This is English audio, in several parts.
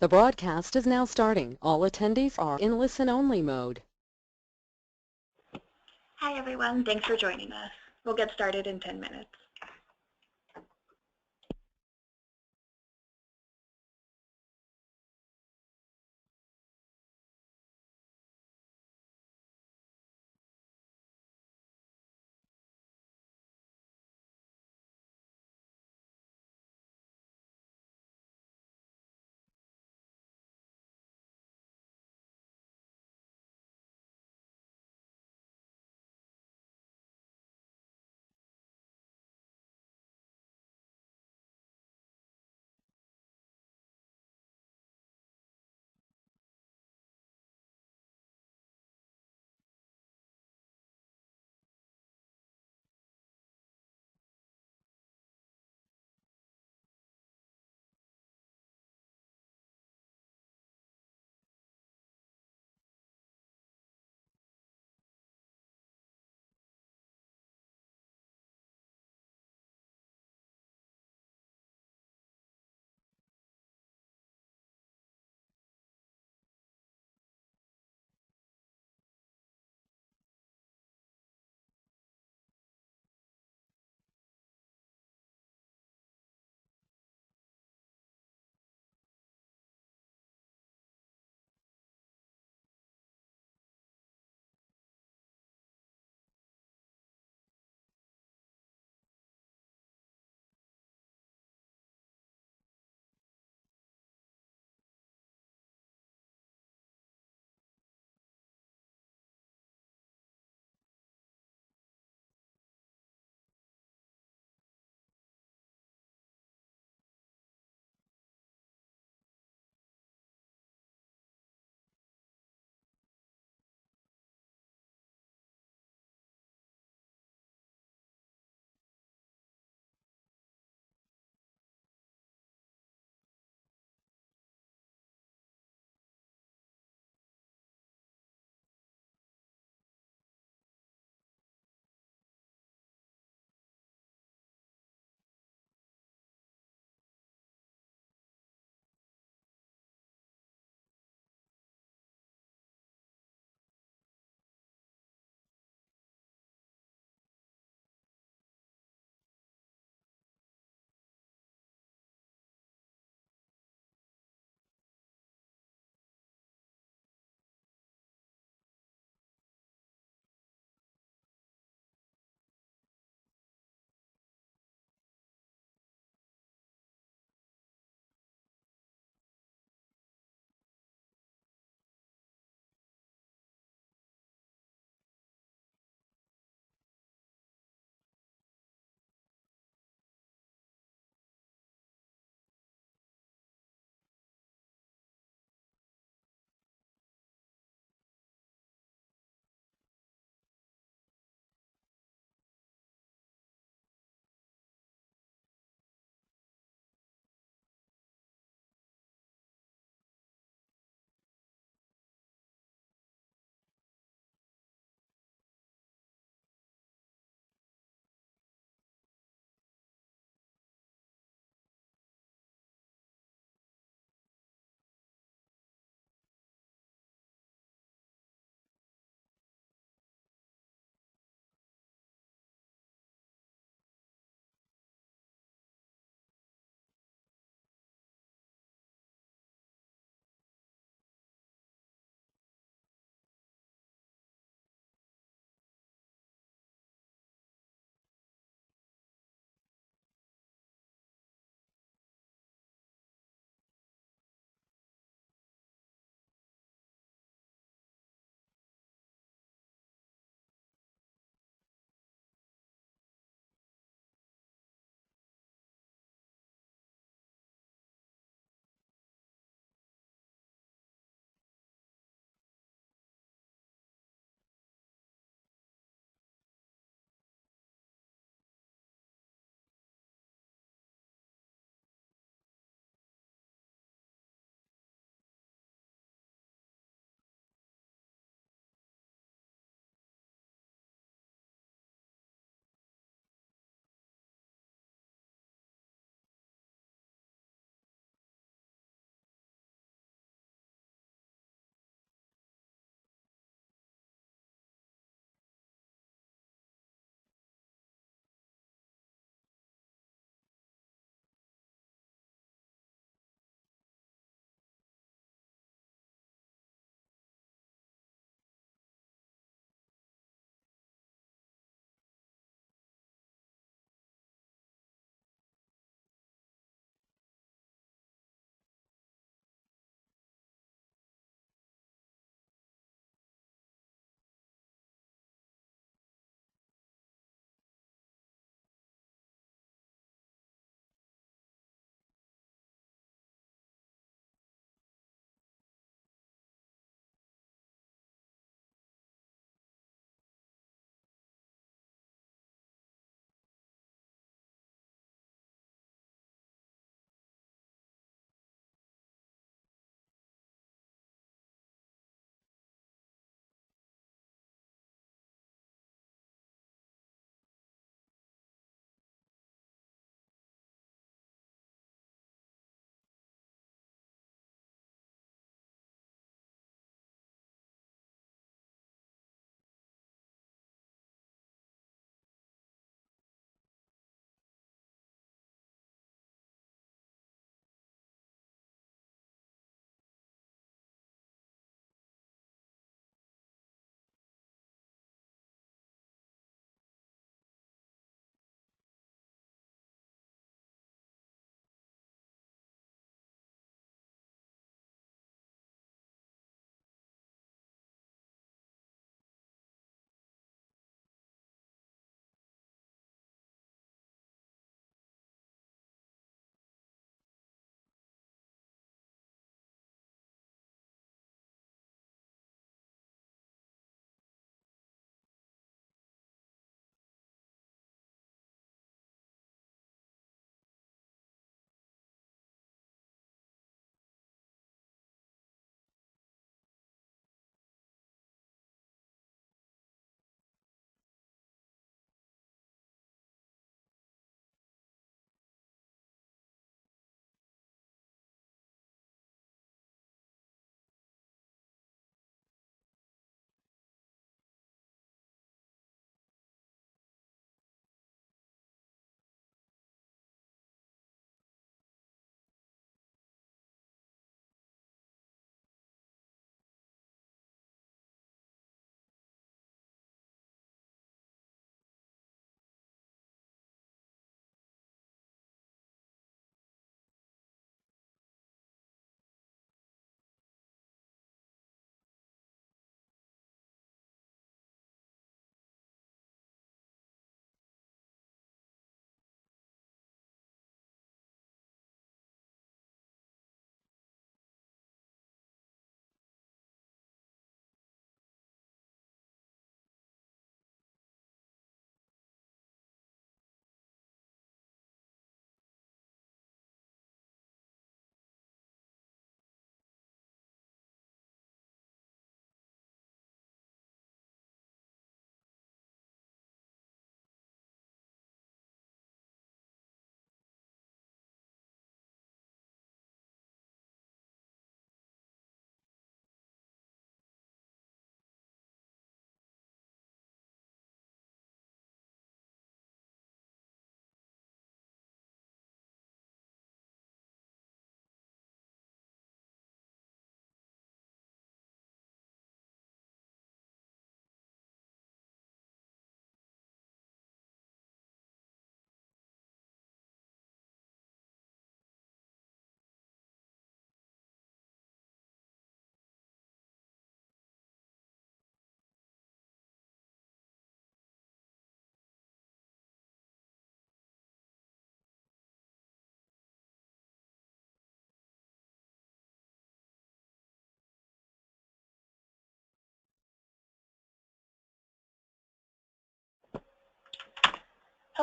The broadcast is now starting. All attendees are in listen-only mode. Hi everyone, thanks for joining us. We'll get started in 10 minutes.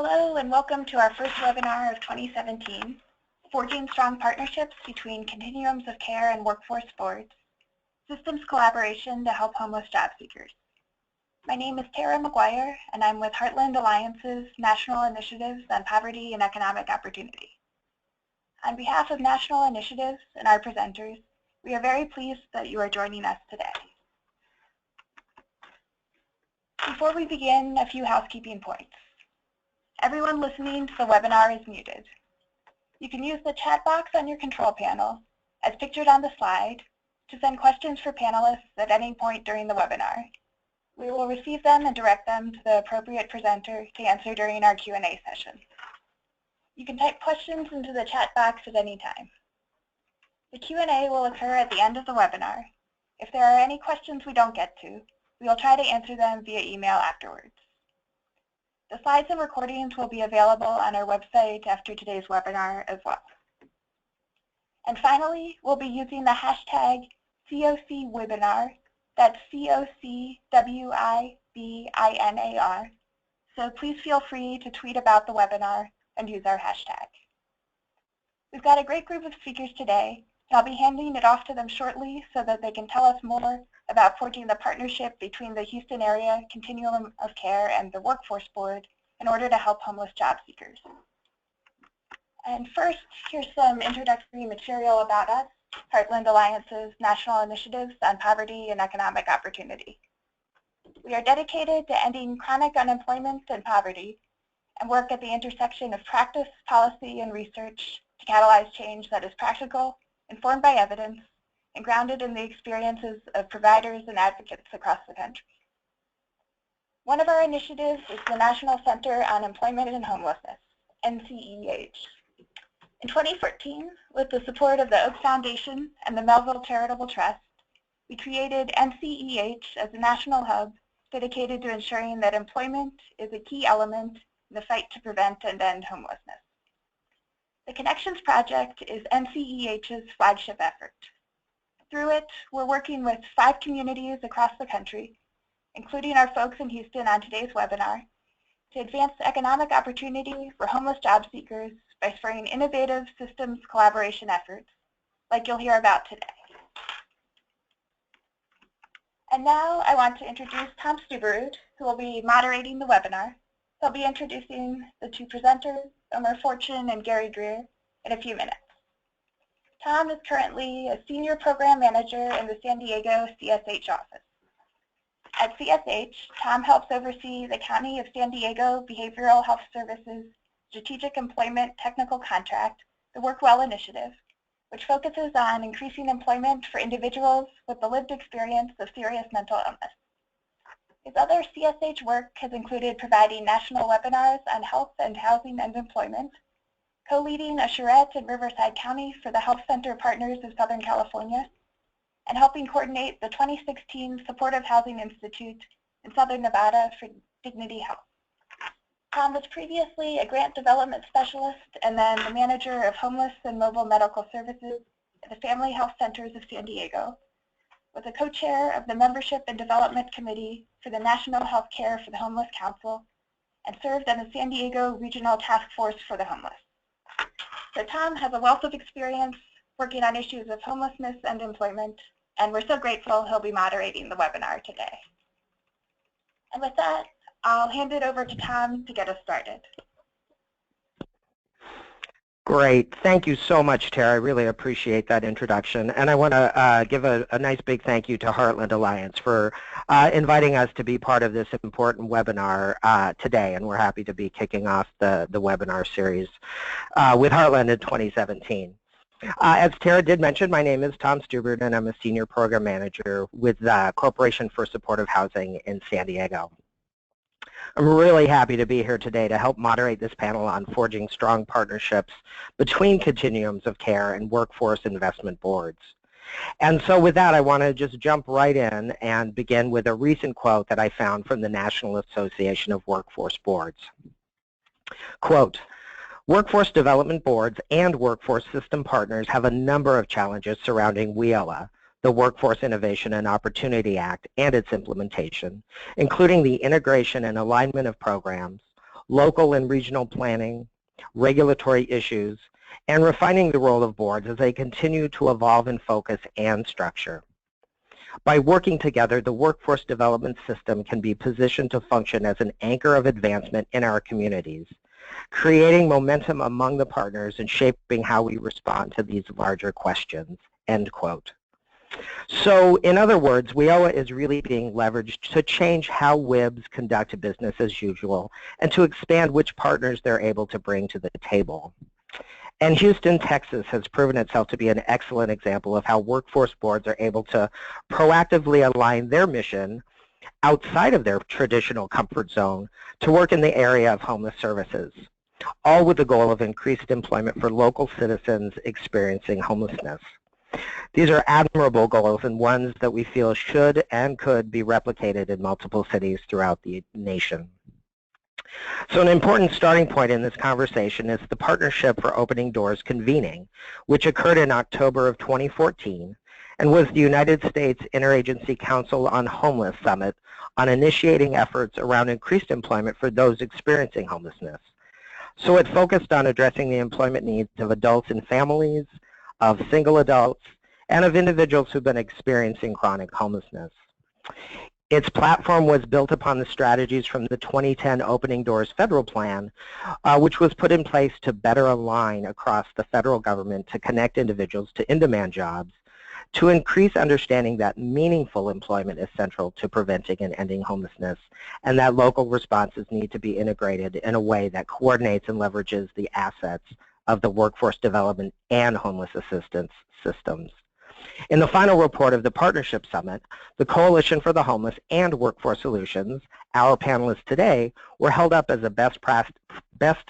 Hello and welcome to our first webinar of 2017, Forging Strong Partnerships Between Continuums of Care and Workforce Boards, Systems Collaboration to Help Homeless Job Seekers. My name is Tara McGuire and I'm with Heartland Alliance's National Initiatives on Poverty and Economic Opportunity. On behalf of National Initiatives and our presenters, we are very pleased that you are joining us today. Before we begin, a few housekeeping points. Everyone listening to the webinar is muted. You can use the chat box on your control panel, as pictured on the slide, to send questions for panelists at any point during the webinar. We will receive them and direct them to the appropriate presenter to answer during our Q&A session. You can type questions into the chat box at any time. The Q&A will occur at the end of the webinar. If there are any questions we don't get to, we will try to answer them via email afterwards. The slides and recordings will be available on our website after today's webinar as well. And finally, we'll be using the hashtag COCWebinar, that's COCWIBINAR, so please feel free to tweet about the webinar and use our hashtag. We've got a great group of speakers today, and I'll be handing it off to them shortly so that they can tell us more about forging the partnership between the Houston area Continuum of Care and the Workforce Board in order to help homeless job seekers. And first, here's some introductory material about us, Heartland Alliance's National Initiatives on Poverty and Economic Opportunity. We are dedicated to ending chronic unemployment and poverty and work at the intersection of practice, policy, and research to catalyze change that is practical, informed by evidence, and grounded in the experiences of providers and advocates across the country. One of our initiatives is the National Center on Employment and Homelessness, NCEH. In 2014, with the support of the Oak Foundation and the Melville Charitable Trust, we created NCEH as a national hub dedicated to ensuring that employment is a key element in the fight to prevent and end homelessness. The Connections Project is NCEH's flagship effort. Through it, we're working with 5 communities across the country, including our folks in Houston on today's webinar, to advance economic opportunity for homeless job seekers by spurring innovative systems collaboration efforts, like you'll hear about today. And now I want to introduce Tom Stubberud, who will be moderating the webinar. He'll be introducing the 2 presenters, Omar and Greer, in a few minutes. Tom is currently a Senior Program Manager in the San Diego CSH office. At CSH, Tom helps oversee the County of San Diego Behavioral Health Services Strategic Employment Technical Contract, the Work Well Initiative, which focuses on increasing employment for individuals with the lived experience of serious mental illness. His other CSH work has included providing national webinars on health and housing and employment, co-leading a charrette in Riverside County for the Health Center Partners of Southern California, and helping coordinate the 2016 Supportive Housing Institute in Southern Nevada for Dignity Health. Tom was previously a grant development specialist and then the manager of homeless and mobile medical services at the Family Health Centers of San Diego, was a co-chair of the Membership and Development Committee for the National Health Care for the Homeless Council, and served on the San Diego Regional Task Force for the Homeless. So Tom has a wealth of experience working on issues of homelessness and employment, and we're so grateful he'll be moderating the webinar today. And with that, I'll hand it over to Tom to get us started. Great. Thank you so much, Tara. I really appreciate that introduction. And I want to give a nice big thank you to Heartland Alliance for inviting us to be part of this important webinar today. And we're happy to be kicking off the webinar series with Heartland in 2017. As Tara did mention, my name is Tom Stubberud, and I'm a Senior Program Manager with the Corporation for Supportive Housing in San Diego. I'm really happy to be here today to help moderate this panel on forging strong partnerships between continuums of care and workforce investment boards. And so with that, I want to just jump right in and begin with a recent quote that I found from the National Association of Workforce Boards. Quote, "Workforce development boards and workforce system partners have a number of challenges surrounding WIOA, the Workforce Innovation and Opportunity Act, and its implementation, including the integration and alignment of programs, local and regional planning, regulatory issues, and refining the role of boards as they continue to evolve in focus and structure. By working together, the workforce development system can be positioned to function as an anchor of advancement in our communities, creating momentum among the partners and shaping how we respond to these larger questions, end quote. So, in other words, WIOA is really being leveraged to change how WIBs conduct business as usual and to expand which partners they're able to bring to the table. And Houston, Texas has proven itself to be an excellent example of how workforce boards are able to proactively align their mission outside of their traditional comfort zone to work in the area of homeless services, all with the goal of increased employment for local citizens experiencing homelessness. These are admirable goals and ones that we feel should and could be replicated in multiple cities throughout the nation. So an important starting point in this conversation is the Partnership for Opening Doors convening, which occurred in October of 2014 and was the United States Interagency Council on Homeless Summit on initiating efforts around increased employment for those experiencing homelessness. So it focused on addressing the employment needs of adults and families, of single adults, and of individuals who've been experiencing chronic homelessness. Its platform was built upon the strategies from the 2010 Opening Doors Federal Plan, which was put in place to better align across the federal government to connect individuals to in-demand jobs, to increase understanding that meaningful employment is central to preventing and ending homelessness, and that local responses need to be integrated in a way that coordinates and leverages the assets of the workforce development and homeless assistance systems. In the final report of the Partnership Summit, the Coalition for the Homeless and Workforce Solutions, our panelists today, were held up as a best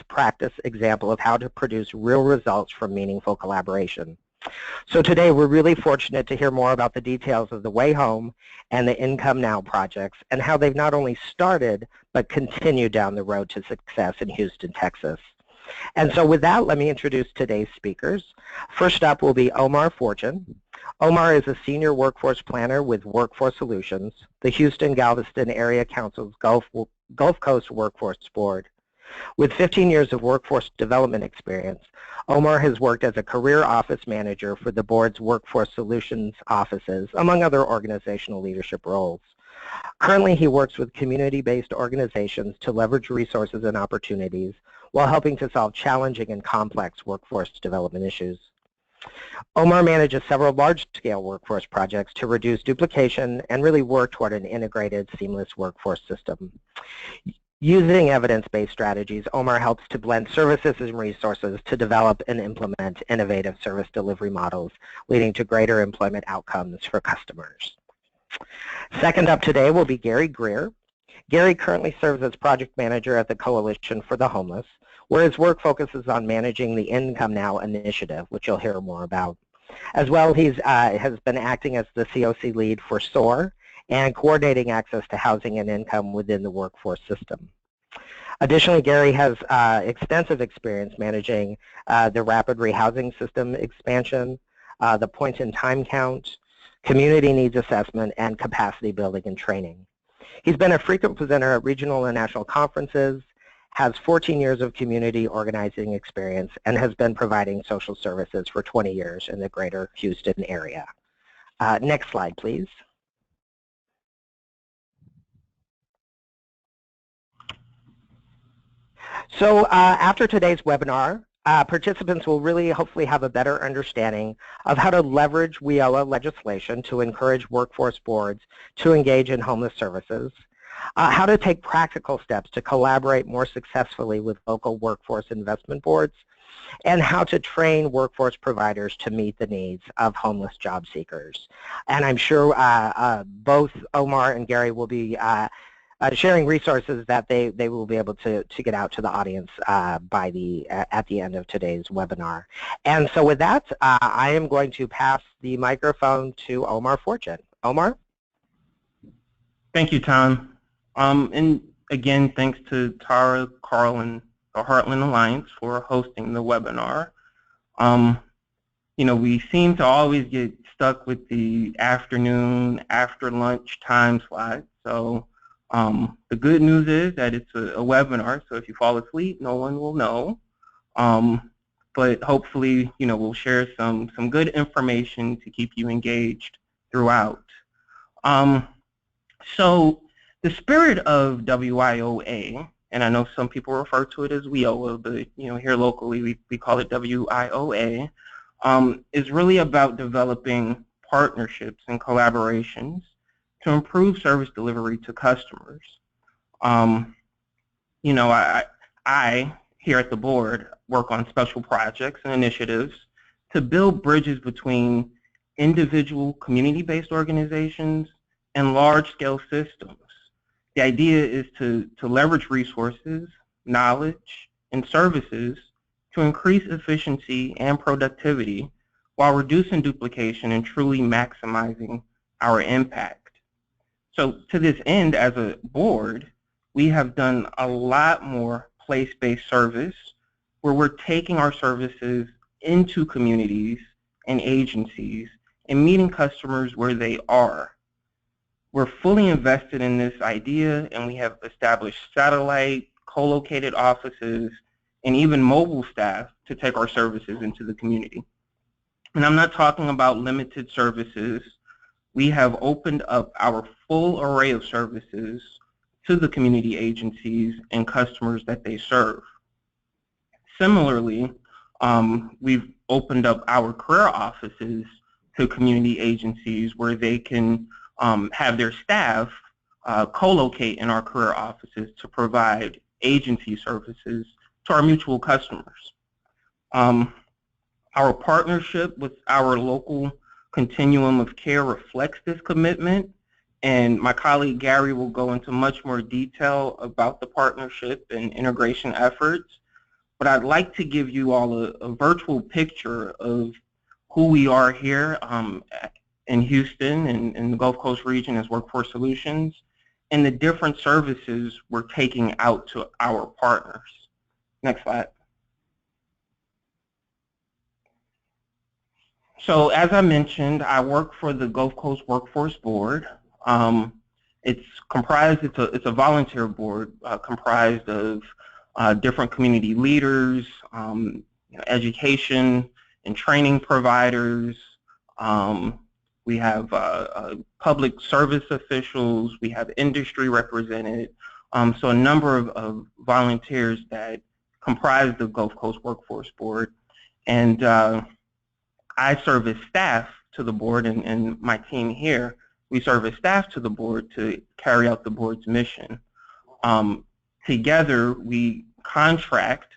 practice example of how to produce real results from meaningful collaboration. So today we're really fortunate to hear more about the details of the Way Home and the Income Now projects and how they've not only started but continue down the road to success in Houston, Texas. And so with that, let me introduce today's speakers. First up will be Omar Fortune. Omar is a senior workforce planner with Workforce Solutions, the Houston-Galveston Area Council's Gulf Coast Workforce Board. With 15 years of workforce development experience, Omar has worked as a career office manager for the board's Workforce Solutions offices, among other organizational leadership roles. Currently, he works with community-based organizations to leverage resources and opportunities while helping to solve challenging and complex workforce development issues. Omar manages several large-scale workforce projects to reduce duplication and really work toward an integrated, seamless workforce system. Using evidence-based strategies, Omar helps to blend services and resources to develop and implement innovative service delivery models, leading to greater employment outcomes for customers. Second up today will be Grier. Gary currently serves as project manager at the Coalition for the Homeless, where his work focuses on managing the Income Now initiative, which you'll hear more about. As well, he has been acting as the COC lead for SOAR and coordinating access to housing and income within the workforce system. Additionally, Gary has extensive experience managing the rapid rehousing system expansion, the point-in-time count, community needs assessment, and capacity building and training. He's been a frequent presenter at regional and national conferences, has 14 years of community organizing experience, and has been providing social services for 20 years in the greater Houston area. Next slide, please. So after today's webinar, participants will really hopefully have a better understanding of how to leverage WIOA legislation to encourage workforce boards to engage in homeless services, how to take practical steps to collaborate more successfully with local workforce investment boards, and how to train workforce providers to meet the needs of homeless job seekers. And I'm sure both Omar and Gary will be sharing resources that they will be able to get out to the audience at the end of today's webinar. And so with that, I am going to pass the microphone to Omar Fortune. Omar? Thank you, Tom. And again, thanks to Tara, Carl, and the Heartland Alliance for hosting the webinar. You know, we seem to always get stuck with the afternoon, after lunch time slot. So The good news is that it's a webinar, so if you fall asleep, no one will know. But hopefully, we'll share some good information to keep you engaged throughout. So the spirit of WIOA, and I know some people refer to it as WIOA, but here locally we call it WIOA, is really about developing partnerships and collaborations to improve service delivery to customers. I here at the board work on special projects and initiatives to build bridges between individual community-based organizations and large-scale systems. The idea is to leverage resources, knowledge, and services to increase efficiency and productivity while reducing duplication and truly maximizing our impact. So to this end, as a board, we have done a lot more place-based service where we're taking our services into communities and agencies and meeting customers where they are. We're fully invested in this idea, and we have established satellite, co-located offices, and even mobile staff to take our services into the community. And I'm not talking about limited services. We have opened up our full array of services to the community agencies and customers that they serve. Similarly, we've opened up our career offices to community agencies where they can have their staff co-locate in our career offices to provide agency services to our mutual customers. Our partnership with our local continuum of care reflects this commitment, and my colleague Gary will go into much more detail about the partnership and integration efforts. But I'd like to give you all a virtual picture of who we are here in Houston and in the Gulf Coast region as Workforce Solutions, and the different services we're taking out to our partners. Next slide. So as I mentioned, I work for the Gulf Coast Workforce Board. It's a volunteer board comprised of different community leaders, education and training providers. We have public service officials. We have industry represented. So a number of volunteers that comprise the Gulf Coast Workforce Board. And I serve as staff to the board, and my team here, we serve as staff to the board to carry out the board's mission. Together, we contract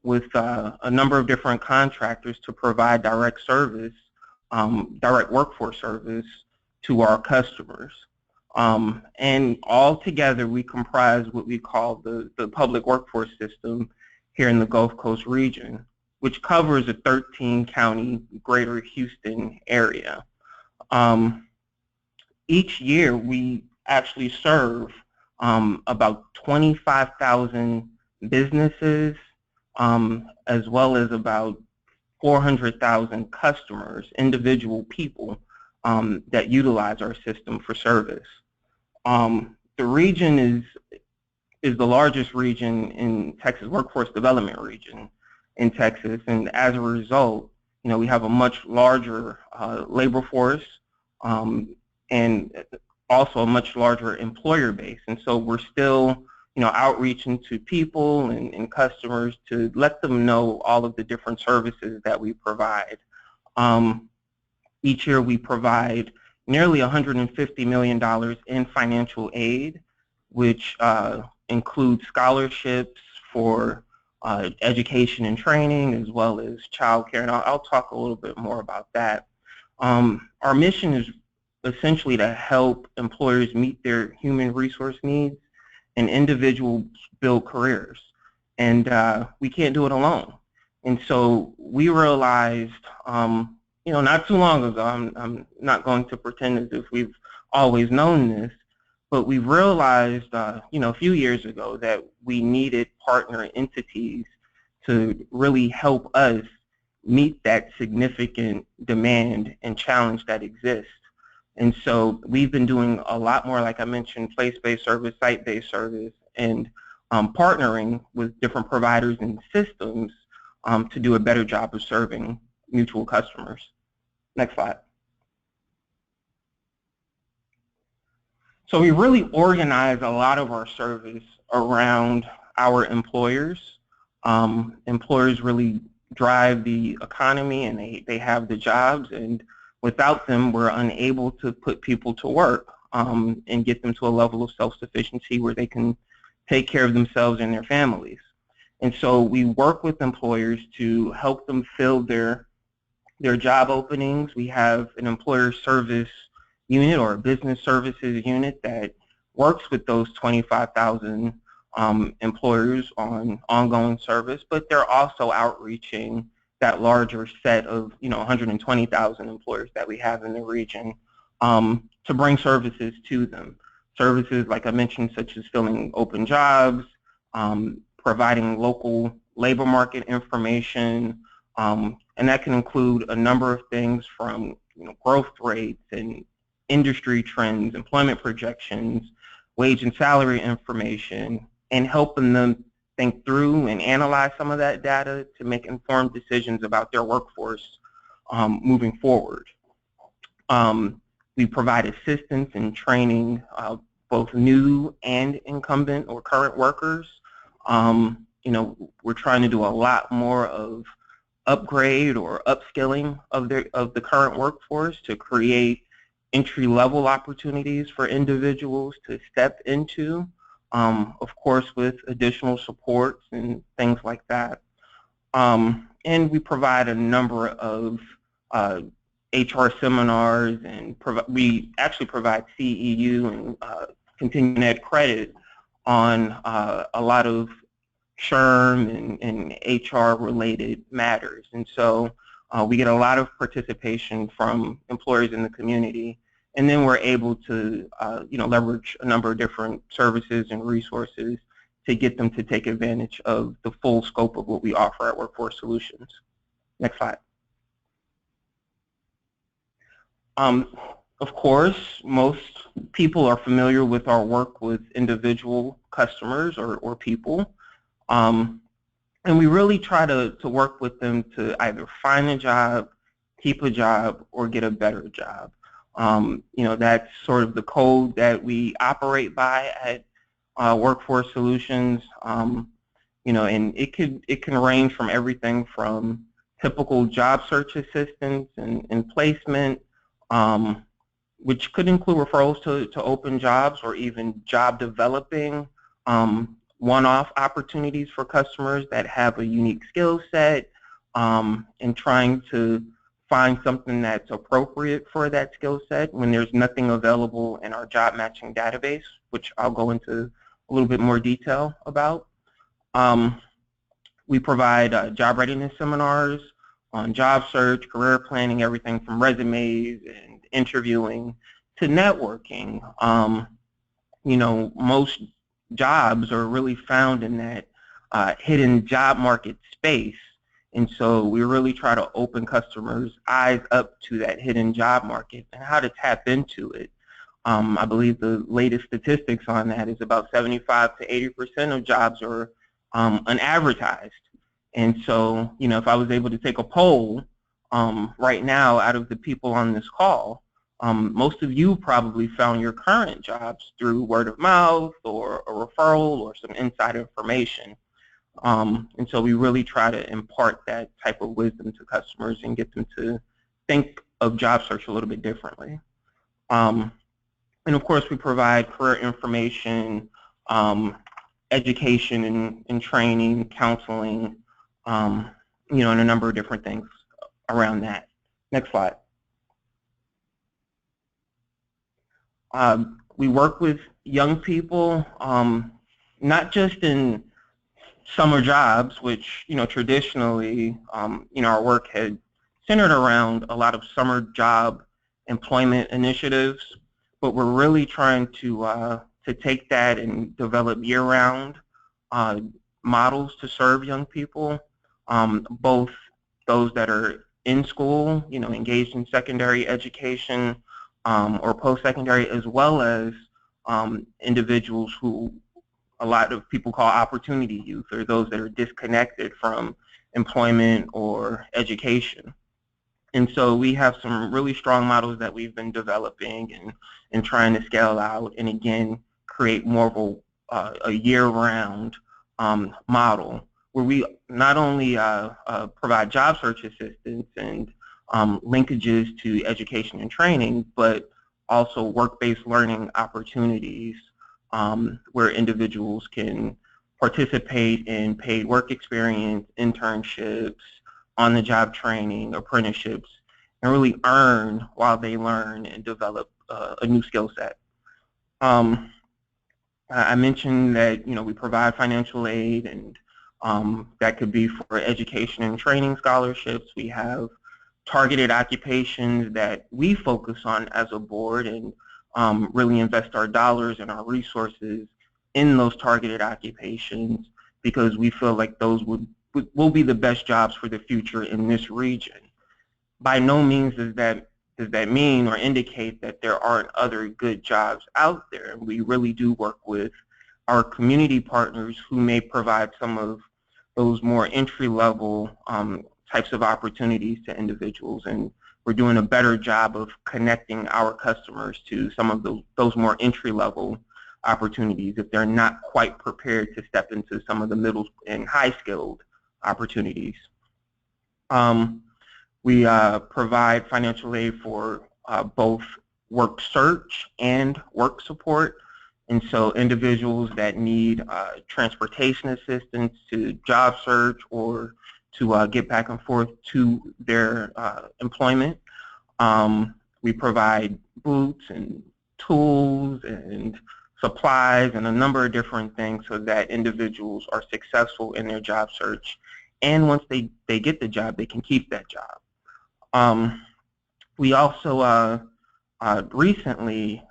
with a number of different contractors to provide direct service, direct workforce service to our customers. And all together, we comprise what we call the public workforce system here in the Gulf Coast region, which covers a 13-county greater Houston area. Each year, we actually serve about 25,000 businesses, as well as about 400,000 customers, individual people that utilize our system for service. The region is the largest region in Texas, workforce development region in Texas, and as a result, we have a much larger labor force and also a much larger employer base. And so we're still, outreaching to people and customers to let them know all of the different services that we provide. Each year we provide nearly $150 million in financial aid, which includes scholarships for education and training, as well as child care, and I'll talk a little bit more about that. Our mission is essentially to help employers meet their human resource needs and individuals build careers, and we can't do it alone. And so we realized, not too long ago, I'm not going to pretend as if we've always known this, but we realized, a few years ago that we needed partner entities to really help us meet that significant demand and challenge that exists. And so we've been doing a lot more, like I mentioned, place-based service, site-based service, and partnering with different providers and systems to do a better job of serving mutual customers. Next slide. So we really organize a lot of our service around our employers. Employers really drive the economy, and they have the jobs, and without them we're unable to put people to work and get them to a level of self-sufficiency where they can take care of themselves and their families. And so we work with employers to help them fill their job openings. We have an employer service unit or a business services unit that works with those 25,000 employers on ongoing service, but they're also outreaching that larger set of 120,000 employers that we have in the region to bring services to them. Services, like I mentioned, such as filling open jobs, providing local labor market information, and that can include a number of things from growth rates and industry trends, employment projections, wage and salary information, and helping them think through and analyze some of that data to make informed decisions about their workforce moving forward. We provide assistance and training both new and incumbent or current workers. We're trying to do a lot more of upgrade or upskilling of the current workforce to create entry-level opportunities for individuals to step into, of course with additional supports and things like that. And we provide a number of HR seminars, and we actually provide CEU and continuing ed credit on a lot of SHRM and HR-related matters. And so we get a lot of participation from employers in the community, and then we're able to leverage a number of different services and resources to get them to take advantage of the full scope of what we offer at Workforce Solutions. Next slide. Of course, most people are familiar with our work with individual customers or people. And we really try to work with them to either find a job, keep a job, or get a better job. That's sort of the code that we operate by at Workforce Solutions. And it can range from everything from typical job search assistance and placement, which could include referrals to open jobs, or even job developing one-off opportunities for customers that have a unique skill set, and trying to find something that's appropriate for that skill set when there's nothing available in our job matching database, which I'll go into a little bit more detail about. We provide job readiness seminars on job search, career planning, everything from resumes and interviewing to networking. Most jobs are really found in that hidden job market space, and so we really try to open customers' eyes up to that hidden job market and how to tap into it. I believe the latest statistics on that is about 75 to 80% of jobs are unadvertised. And so, if I was able to take a poll right now out of the people on this call, most of you probably found your current jobs through word of mouth or a referral or some inside information. And so we really try to impart that type of wisdom to customers and get them to think of job search a little bit differently. And of course, we provide career information, education and training, counseling, and a number of different things around that. Next slide. We work with young people, not just in summer jobs, which traditionally our work had centered around a lot of summer job employment initiatives, but we're really trying to take that and develop year-round models to serve young people, both those that are in school, engaged in secondary education, or post-secondary, as well as individuals who a lot of people call opportunity youth, or those that are disconnected from employment or education. And so we have some really strong models that we've been developing and trying to scale out, and again, create more of a year-round model where we not only provide job search assistance and linkages to education and training, but also work-based learning opportunities where individuals can participate in paid work experience, internships, on-the-job training, apprenticeships, and really earn while they learn and develop a new skill set. I mentioned that we provide financial aid, and that could be for education and training scholarships. We have targeted occupations that we focus on as a board and really invest our dollars and our resources in those targeted occupations because we feel like those will be the best jobs for the future in this region. By no means does that mean or indicate that there aren't other good jobs out there. We really do work with our community partners who may provide some of those more entry-level types of opportunities to individuals, and we're doing a better job of connecting our customers to some of those more entry-level opportunities if they're not quite prepared to step into some of the middle and high-skilled opportunities. We provide financial aid for both work search and work support, and so individuals that need transportation assistance to job search or to get back and forth to their employment. We provide boots and tools and supplies and a number of different things so that individuals are successful in their job search, and once they get the job, they can keep that job. We also recently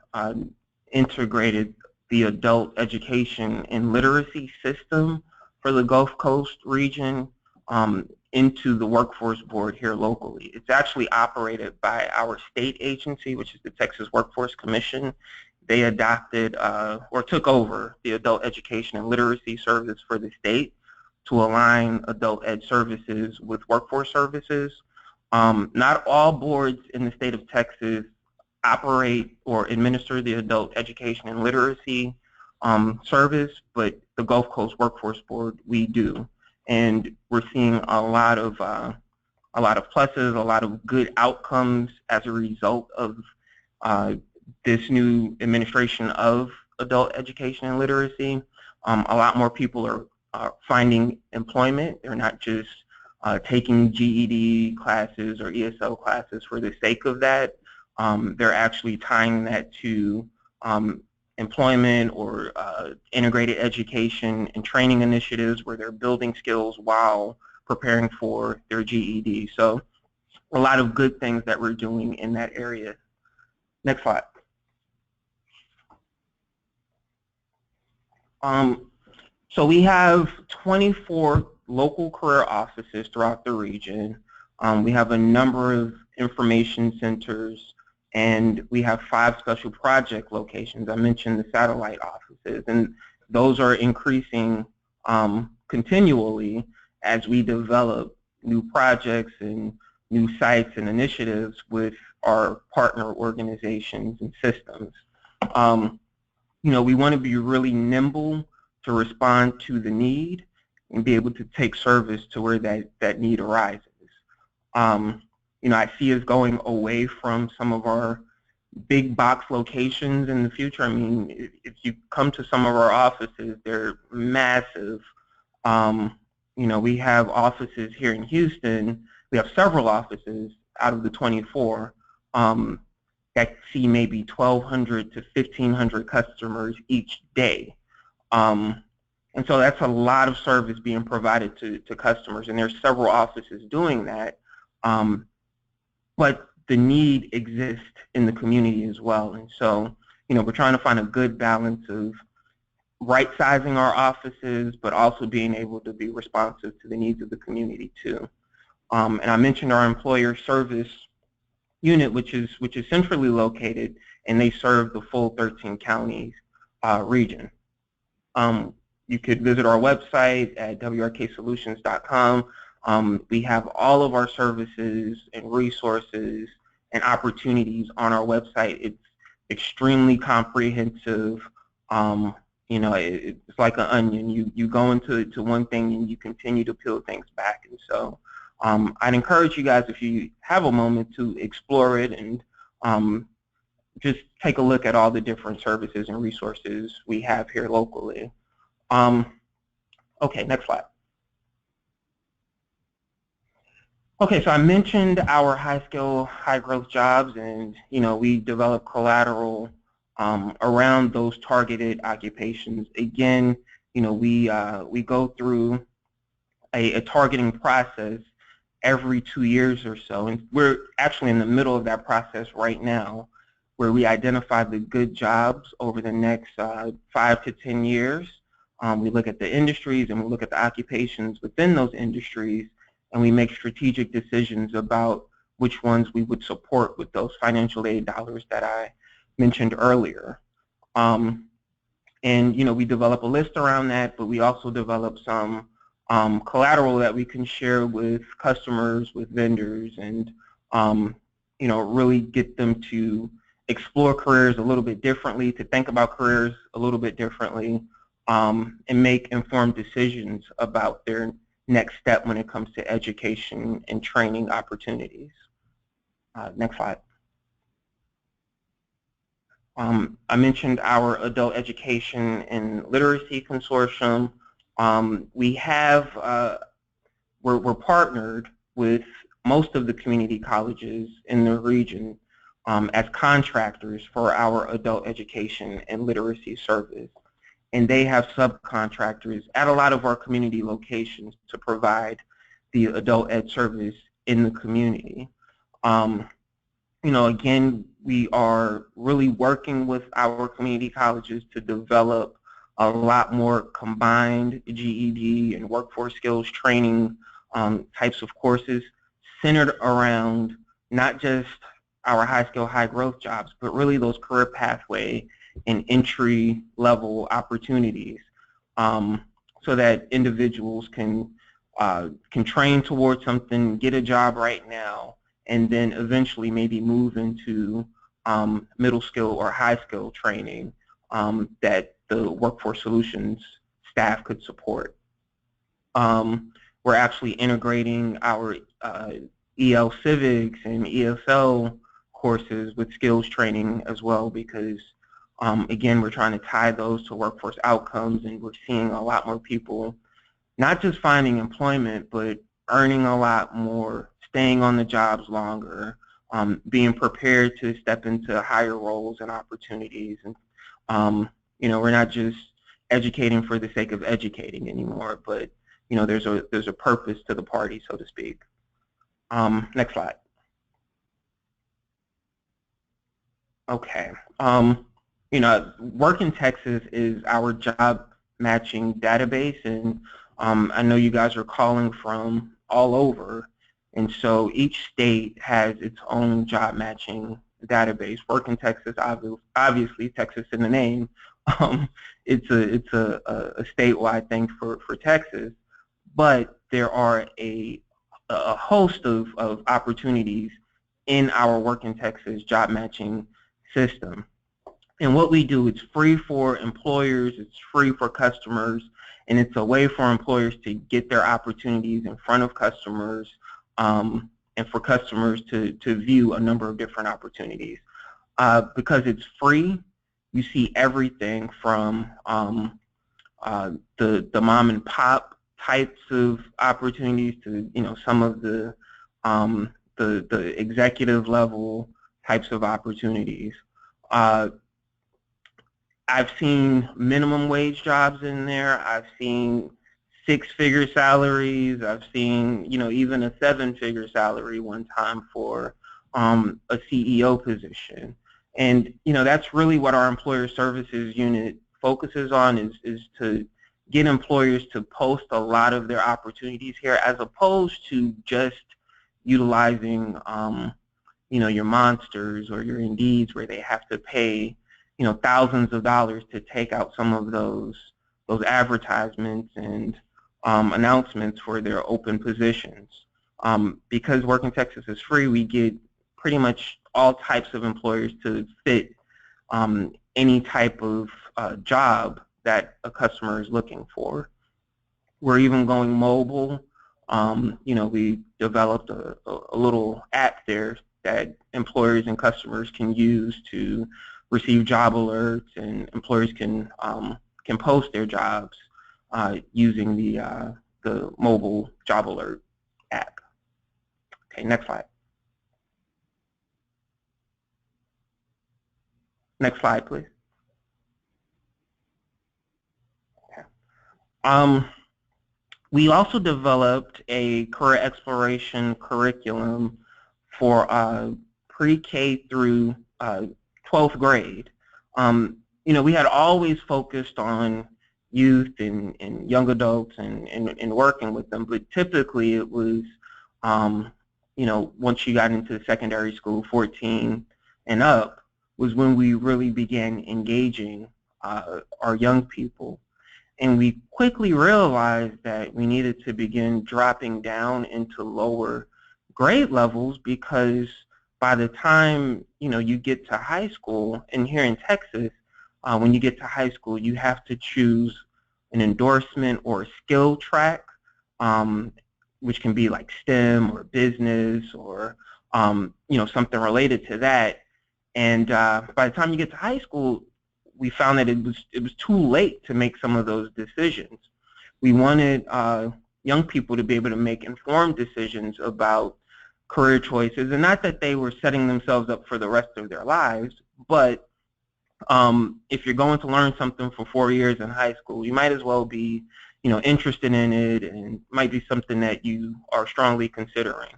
integrated the adult education and literacy system for the Gulf Coast region into the workforce board here locally. It's actually operated by our state agency, which is the Texas Workforce Commission. They adopted or took over the adult education and literacy service for the state to align adult ed services with workforce services. Not all boards in the state of Texas operate or administer the adult education and literacy service, but the Gulf Coast Workforce Board, we do. And we're seeing a lot of pluses, a lot of good outcomes as a result of this new administration of adult education and literacy. A lot more people are finding employment. They're not just taking GED classes or ESL classes for the sake of that. They're actually tying that to employment or integrated education and training initiatives where they're building skills while preparing for their GED. So a lot of good things that we're doing in that area. Next slide. So we have 24 local career offices throughout the region. We have a number of information centers, and we have 5 special project locations. I mentioned the satellite offices, and those are increasing continually as we develop new projects and new sites and initiatives with our partner organizations and systems. We want to be really nimble to respond to the need and be able to take service to where that need arises. I see us going away from some of our big box locations in the future. I mean, if you come to some of our offices, they're massive. We have offices here in Houston. We have several offices out of the 24 that see maybe 1,200 to 1,500 customers each day. And so that's a lot of service being provided to customers, and there's several offices doing that. But the need exists in the community as well. And so, we're trying to find a good balance of right-sizing our offices, but also being able to be responsive to the needs of the community too. And I mentioned our employer service unit, which is centrally located, and they serve the full 13 counties region. You could visit our website at wrksolutions.com. We have all of our services and resources and opportunities on our website. It's extremely comprehensive. You know, it's like an onion. You go into one thing and you continue to peel things back. And so I'd encourage you guys, if you have a moment, to explore it and just take a look at all the different services and resources we have here locally. Okay, next slide. Okay, so I mentioned our high-skill, high-growth jobs, and we develop collateral around those targeted occupations. Again, we go through a targeting process every 2 years or so, and we're actually in the middle of that process right now, where we identify the good jobs over the next 5 to 10 years. We look at the industries and we look at the occupations within those industries, and we make strategic decisions about which ones we would support with those financial aid dollars that I mentioned earlier. And we develop a list around that, but we also develop some collateral that we can share with customers, with vendors, and really get them to explore careers a little bit differently, to think about careers a little bit differently, and make informed decisions about their next step when it comes to education and training opportunities. Next slide. I mentioned our Adult Education and Literacy Consortium. We're partnered with most of the community colleges in the region as contractors for our adult education and literacy service. And they have subcontractors at a lot of our community locations to provide the adult ed service in the community. Again, we are really working with our community colleges to develop a lot more combined GED and workforce skills training types of courses centered around not just our high-skill, high-growth jobs, but really those career pathway and entry-level opportunities, so that individuals can train towards something, get a job right now, and then eventually maybe move into middle skill or high skill training that the Workforce Solutions staff could support. We're actually integrating our EL Civics and ESL courses with skills training as well, because again, we're trying to tie those to workforce outcomes, and we're seeing a lot more people not just finding employment, but earning a lot more, staying on the jobs longer, being prepared to step into higher roles and opportunities. And we're not just educating for the sake of educating anymore, but there's a purpose to the party, so to speak. Next slide. Okay. Work in Texas is our job matching database, and I know you guys are calling from all over, and so each state has its own job matching database. Work in Texas, obviously, Texas in the name, it's a statewide thing for Texas, but there are a host of opportunities in our Work in Texas job matching system. And what we do, it's free for employers, it's free for customers, and it's a way for employers to get their opportunities in front of customers, and for customers to view a number of different opportunities. Because it's free, you see everything from the mom and pop types of opportunities to some of the executive level types of opportunities. I've seen minimum wage jobs in there. I've seen six-figure salaries. I've seen, even a seven-figure salary one time for a CEO position. And, that's really what our employer services unit focuses on, is to get employers to post a lot of their opportunities here, as opposed to just utilizing, your Monsters or your Indeeds, where they have to pay, thousands of dollars to take out some of those advertisements and announcements for their open positions. Because Work in Texas is free, we get pretty much all types of employers to fit any type of job that a customer is looking for. We're even going mobile. We developed a little app there that employers and customers can use to receive job alerts, and employers can post their jobs using the mobile job alert app. Okay, next slide. Next slide, please. Okay. We also developed a career exploration curriculum for pre-K through 12th grade. We had always focused on youth and young adults and working with them, but typically it was, once you got into secondary school, 14 and up, was when we really began engaging our young people. And we quickly realized that we needed to begin dropping down into lower grade levels, because by the time you get to high school, and here in Texas, when you get to high school, you have to choose an endorsement or a skill track, which can be like STEM or business or something related to that. And by the time you get to high school, we found that it was too late to make some of those decisions. We wanted young people to be able to make informed decisions about career choices, and not that they were setting themselves up for the rest of their lives, but if you're going to learn something for 4 years in high school, you might as well be interested in it, and might be something that you are strongly considering.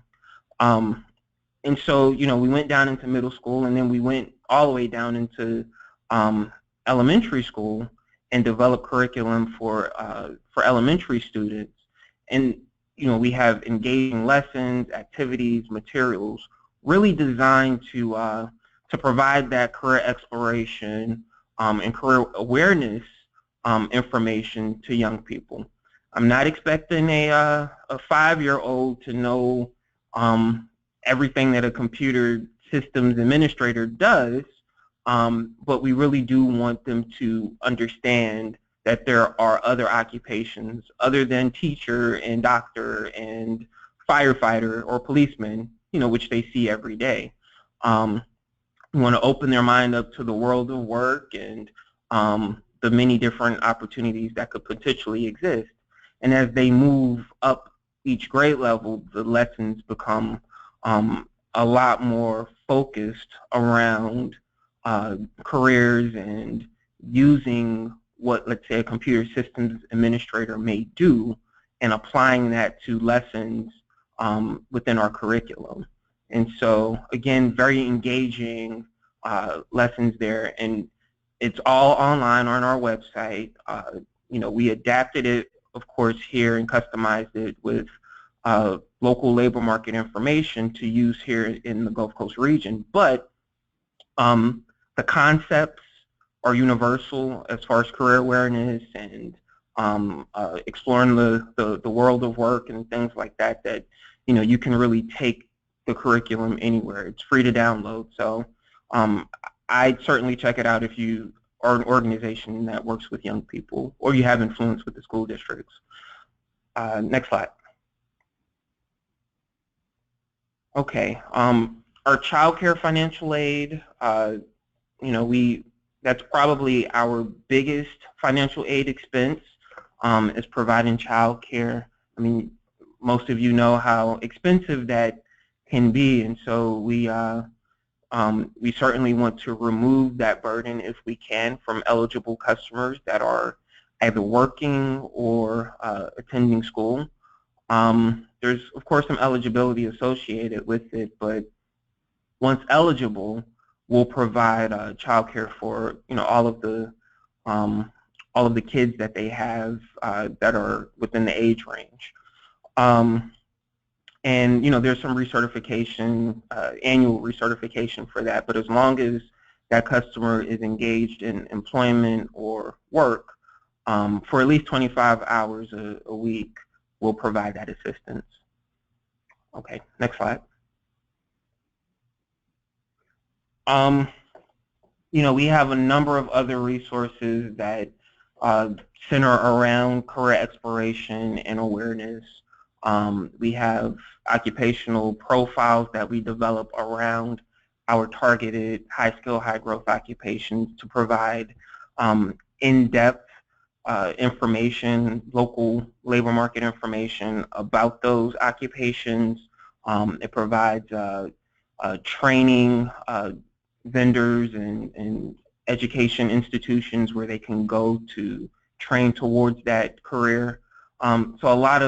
And so we went down into middle school, and then we went all the way down into elementary school and developed curriculum for elementary students. And we have engaging lessons, activities, materials, really designed to provide that career exploration and career awareness information to young people. I'm not expecting a 5-year-old to know everything that a computer systems administrator does, but we really do want them to understand that there are other occupations other than teacher and doctor and firefighter or policeman, which they see every day. We want to open their mind up to the world of work and the many different opportunities that could potentially exist. And as they move up each grade level, the lessons become a lot more focused around careers and using what, let's say, a computer systems administrator may do, and applying that to lessons within our curriculum. And so, again, very engaging lessons there, and it's all online on our website. We adapted it, of course, here and customized it with local labor market information to use here in the Gulf Coast region. But the concepts are universal as far as career awareness and exploring the world of work and things like that, that you can really take the curriculum anywhere. It's free to download. So I'd certainly check it out if you are an organization that works with young people or you have influence with the school districts. Next slide. Okay, our child care financial aid, that's probably our biggest financial aid expense, is providing child care. I mean, most of you know how expensive that can be, and so we certainly want to remove that burden if we can from eligible customers that are either working or attending school. There's, of course, some eligibility associated with it, but once eligible, we'll provide child care for all of the kids that they have that are within the age range. And there's some recertification, annual recertification for that. But as long as that customer is engaged in employment or work for at least 25 hours a week, we'll provide that assistance. Okay, next slide. We have a number of other resources that center around career exploration and awareness. We have occupational profiles that we develop around our targeted high-skill, high-growth occupations to provide in-depth information, local labor market information about those occupations. It provides training vendors and education institutions where they can go to train towards that career. So a lot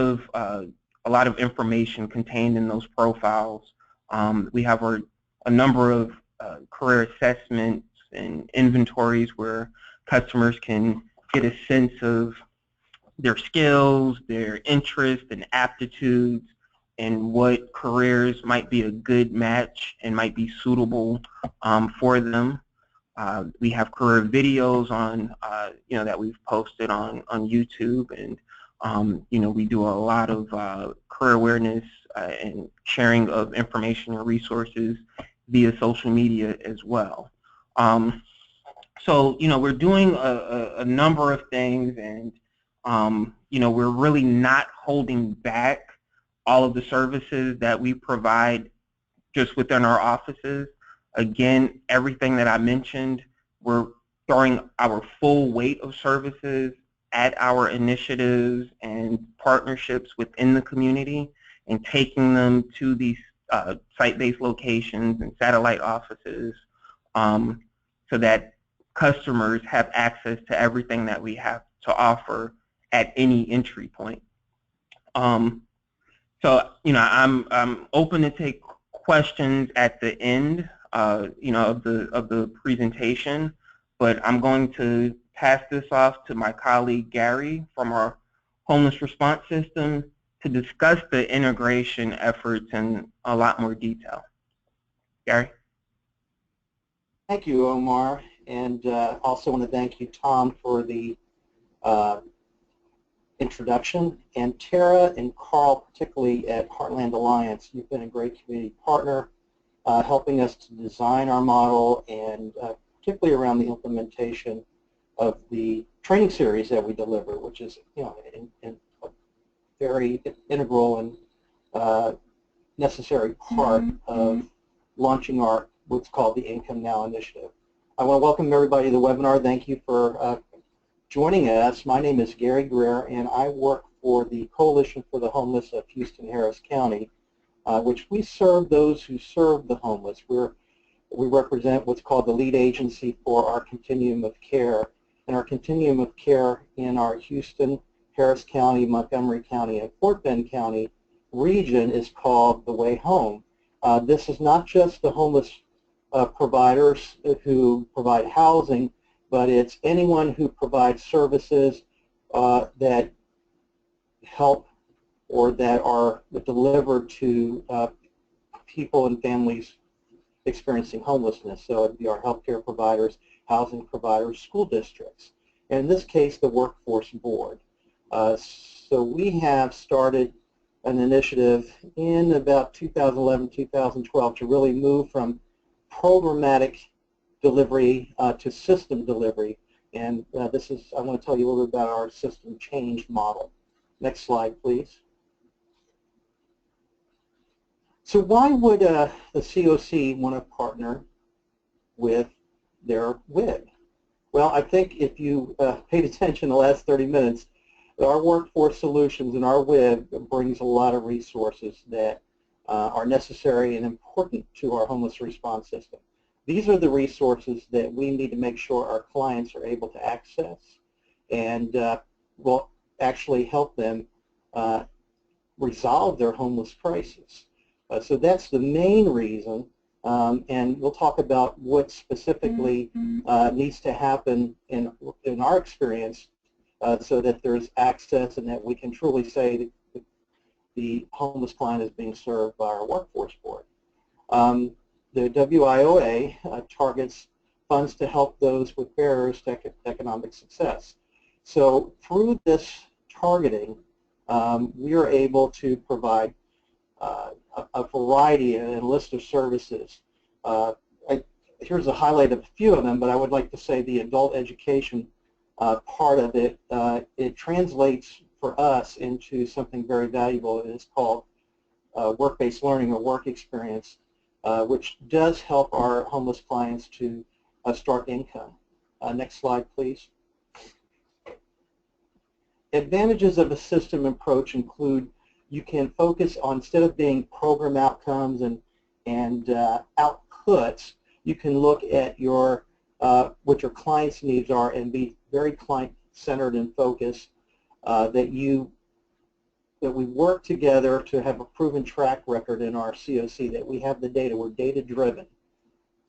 of information contained in those profiles. We have a number of career assessments and inventories where customers can get a sense of their skills, their interests and aptitudes, and what careers might be a good match and might be suitable for them. We have career videos on, that we've posted on YouTube, and we do a lot of career awareness and sharing of information and resources via social media as well. So we're doing a number of things, and we're really not holding back all of the services that we provide just within our offices. Again, everything that I mentioned, we're throwing our full weight of services at our initiatives and partnerships within the community and taking them to these site-based locations and satellite offices so that customers have access to everything that we have to offer at any entry point. So, I'm open to take questions at the end, of the presentation, but I'm going to pass this off to my colleague Gary from our homeless response system to discuss the integration efforts in a lot more detail. Gary? Thank you, Omar, and also want to thank you, Tom, for the introduction, and Tara and Carl, particularly at Heartland Alliance. You've been a great community partner, helping us to design our model, and particularly around the implementation of the training series that we deliver, which is very integral and necessary part of launching our what's called the Income Now initiative. I want to welcome everybody to the webinar. Thank you for joining us. My name is Gary Greer, and I work for the Coalition for the Homeless of Houston-Harris County, which we serve those who serve the homeless. We represent what's called the lead agency for our continuum of care. And our continuum of care in our Houston, Harris County, Montgomery County, and Fort Bend County region is called The Way Home. This is not just the homeless providers who provide housing, but it's anyone who provides services that help or that are delivered to people and families experiencing homelessness. So it'd be our healthcare providers, housing providers, school districts, and in this case, the Workforce Board. So we have started an initiative in about 2011, 2012 to really move from programmatic delivery to system delivery, and I want to tell you a little bit about our system change model. Next slide, please. So why would the COC want to partner with their WIB? Well, I think if you paid attention the last 30 minutes, our workforce solutions and our WIB brings a lot of resources that are necessary and important to our homeless response system. These are the resources that we need to make sure our clients are able to access and will actually help them resolve their homeless crisis. So that's the main reason, and we'll talk about what specifically needs to happen in our experience so that there's access and that we can truly say that the homeless client is being served by our workforce board. The WIOA targets funds to help those with barriers to economic success. So through this targeting, we are able to provide a variety and a list of services. Here's a highlight of a few of them, but I would like to say the adult education part of it, it translates for us into something very valuable. It is called work-based learning or work experience, which does help our homeless clients to start income. Next slide, please. Advantages of a system approach include you can focus on, instead of being program outcomes and outputs, you can look at your what your client's needs are and be very client-centered and focused. That we work together to have a proven track record in our COC, that we have the data, we're data-driven.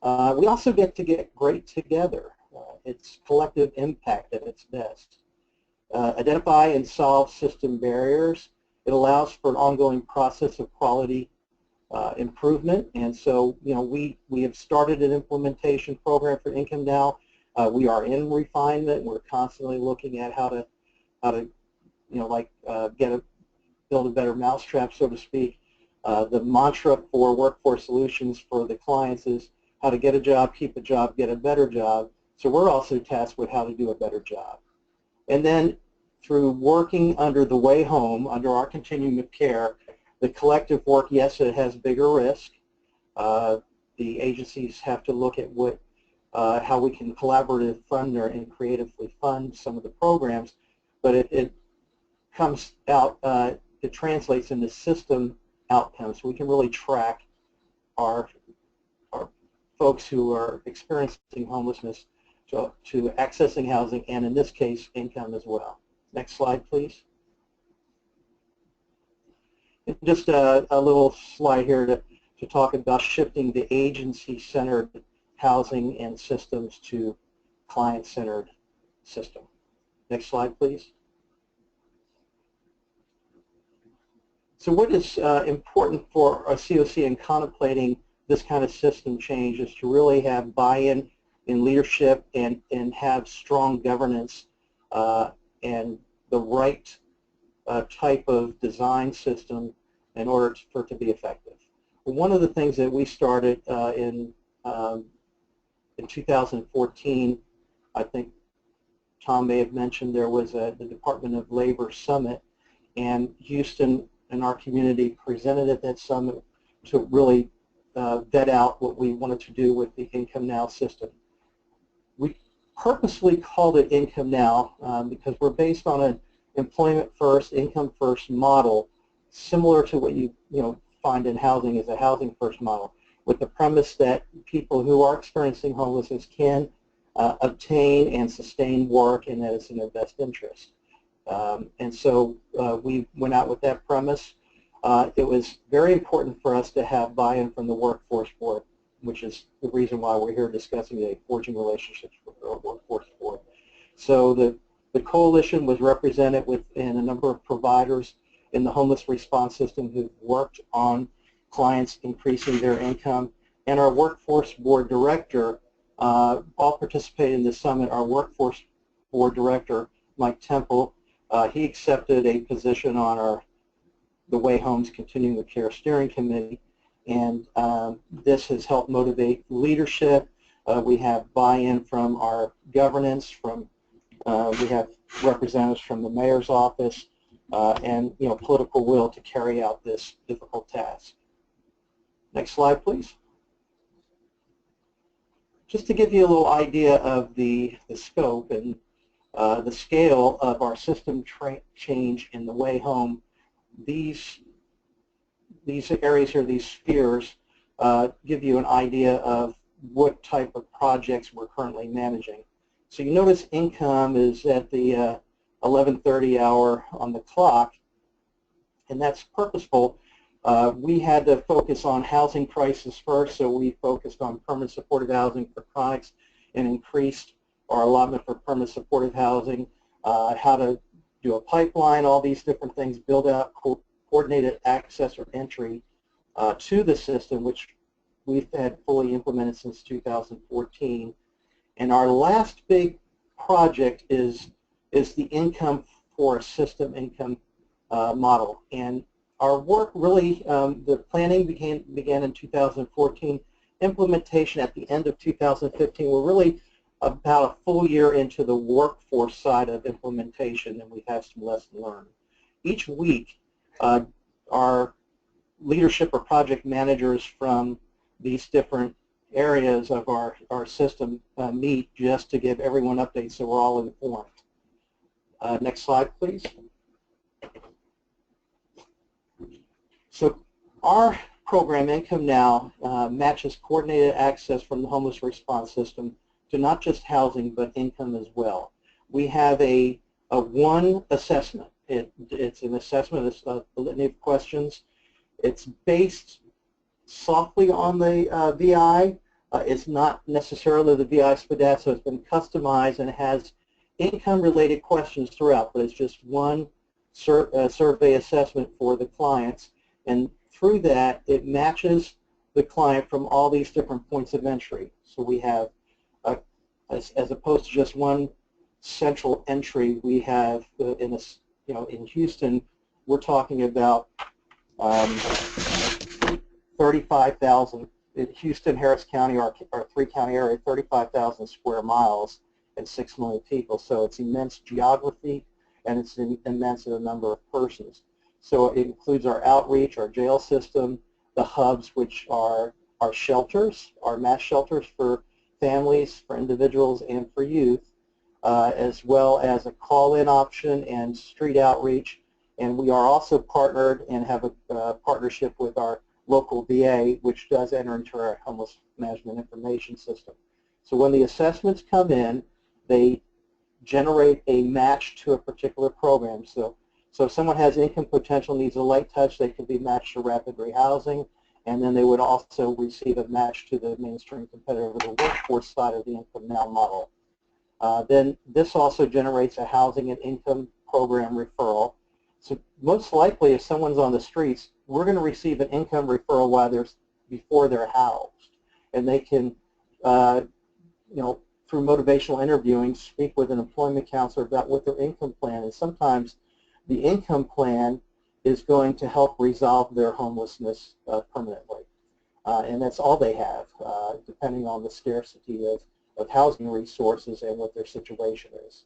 We also get to get great together. It's collective impact at its best. Identify and solve system barriers. It allows for an ongoing process of quality improvement, and so we have started an implementation program for Income Now. We are in refinement. We're constantly looking at how to build a better mousetrap, so to speak. The mantra for Workforce Solutions for the clients is how to get a job, keep a job, get a better job. So we're also tasked with how to do a better job. And then through working under the way home, under our continuum of care, the collective work, yes, it has bigger risk. The agencies have to look at how we can collaboratively fund and creatively fund some of the programs, but it comes out, it translates into system outcomes. We can really track our folks who are experiencing homelessness to accessing housing, and in this case, income as well. Next slide, please. And just a little slide here to talk about shifting the agency-centered housing and systems to client-centered system. Next slide, please. So what is important for a COC in contemplating this kind of system change is to really have buy-in in leadership and have strong governance and the right type of design system in order for it to be effective. One of the things that we started in 2014, I think Tom may have mentioned, there was the Department of Labor Summit, and Houston and our community presented at that summit to really vet out what we wanted to do with the Income Now system. We purposely called it Income Now because we're based on an employment first, income first model, similar to what you find in housing as a housing first model, with the premise that people who are experiencing homelessness can obtain and sustain work, and that it's in their best interest. And so we went out with that premise. It was very important for us to have buy-in from the workforce board, which is the reason why we're here discussing today, forging relationships with the workforce board. So the coalition was represented within a number of providers in the homeless response system who've worked on clients increasing their income, and our workforce board director all participated in the summit. Our workforce board director, Mike Temple, he accepted a position on the Way Home's Continuum of Care Steering Committee, and this has helped motivate leadership. We have buy-in from our governance, we have representatives from the mayor's office, and political will to carry out this difficult task. Next slide, please. Just to give you a little idea of the scope and the scale of our system change in the Way Home, these areas here, these spheres, give you an idea of what type of projects we're currently managing. So you notice income is at the 11:30 hour on the clock, and that's purposeful. We had to focus on housing crisis first, so we focused on permanent supportive housing for chronics and increased our allotment for permanent supportive housing, how to do a pipeline, all these different things, build out coordinated access or entry to the system, which we've had fully implemented since 2014. And our last big project is the income for a system income model. And our work really, the planning began in 2014, implementation at the end of 2015. We're really about a full year into the workforce side of implementation, and we have some lessons learned. Each week, our leadership or project managers from these different areas of our system meet just to give everyone updates so we're all informed. Next slide, please. So our program, Income Now, matches coordinated access from the homeless response system to not just housing but income as well. We have a one assessment. It's an assessment of a litany of questions. It's based softly on the VI. It's not necessarily the VI SPDAT, so it's been customized and has income-related questions throughout, but it's just one survey assessment for the clients. And through that, it matches the client from all these different points of entry. So we have, as opposed to just one central entry, we have in Houston, we're talking about 35,000. In Houston, Harris County, our three-county area, 35,000 square miles and 6 million people. So it's immense geography, and it's immense in a number of persons. So it includes our outreach, our jail system, the hubs, which are our shelters, our mass shelters for families, for individuals, and for youth, as well as a call-in option and street outreach. And we are also partnered and have a partnership with our local VA, which does enter into our homeless management information system. So when the assessments come in, they generate a match to a particular program. So if someone has income potential, needs a light touch, they could be matched to rapid rehousing, and then they would also receive a match to the mainstream competitor of the workforce side of the Income Now model. Then this also generates a housing and income program referral. So most likely, if someone's on the streets, we're going to receive an income referral before they're housed, and they can, through motivational interviewing, speak with an employment counselor about what their income plan is. Sometimes the income plan is going to help resolve their homelessness permanently, and that's all they have, depending on the scarcity of housing resources and what their situation is.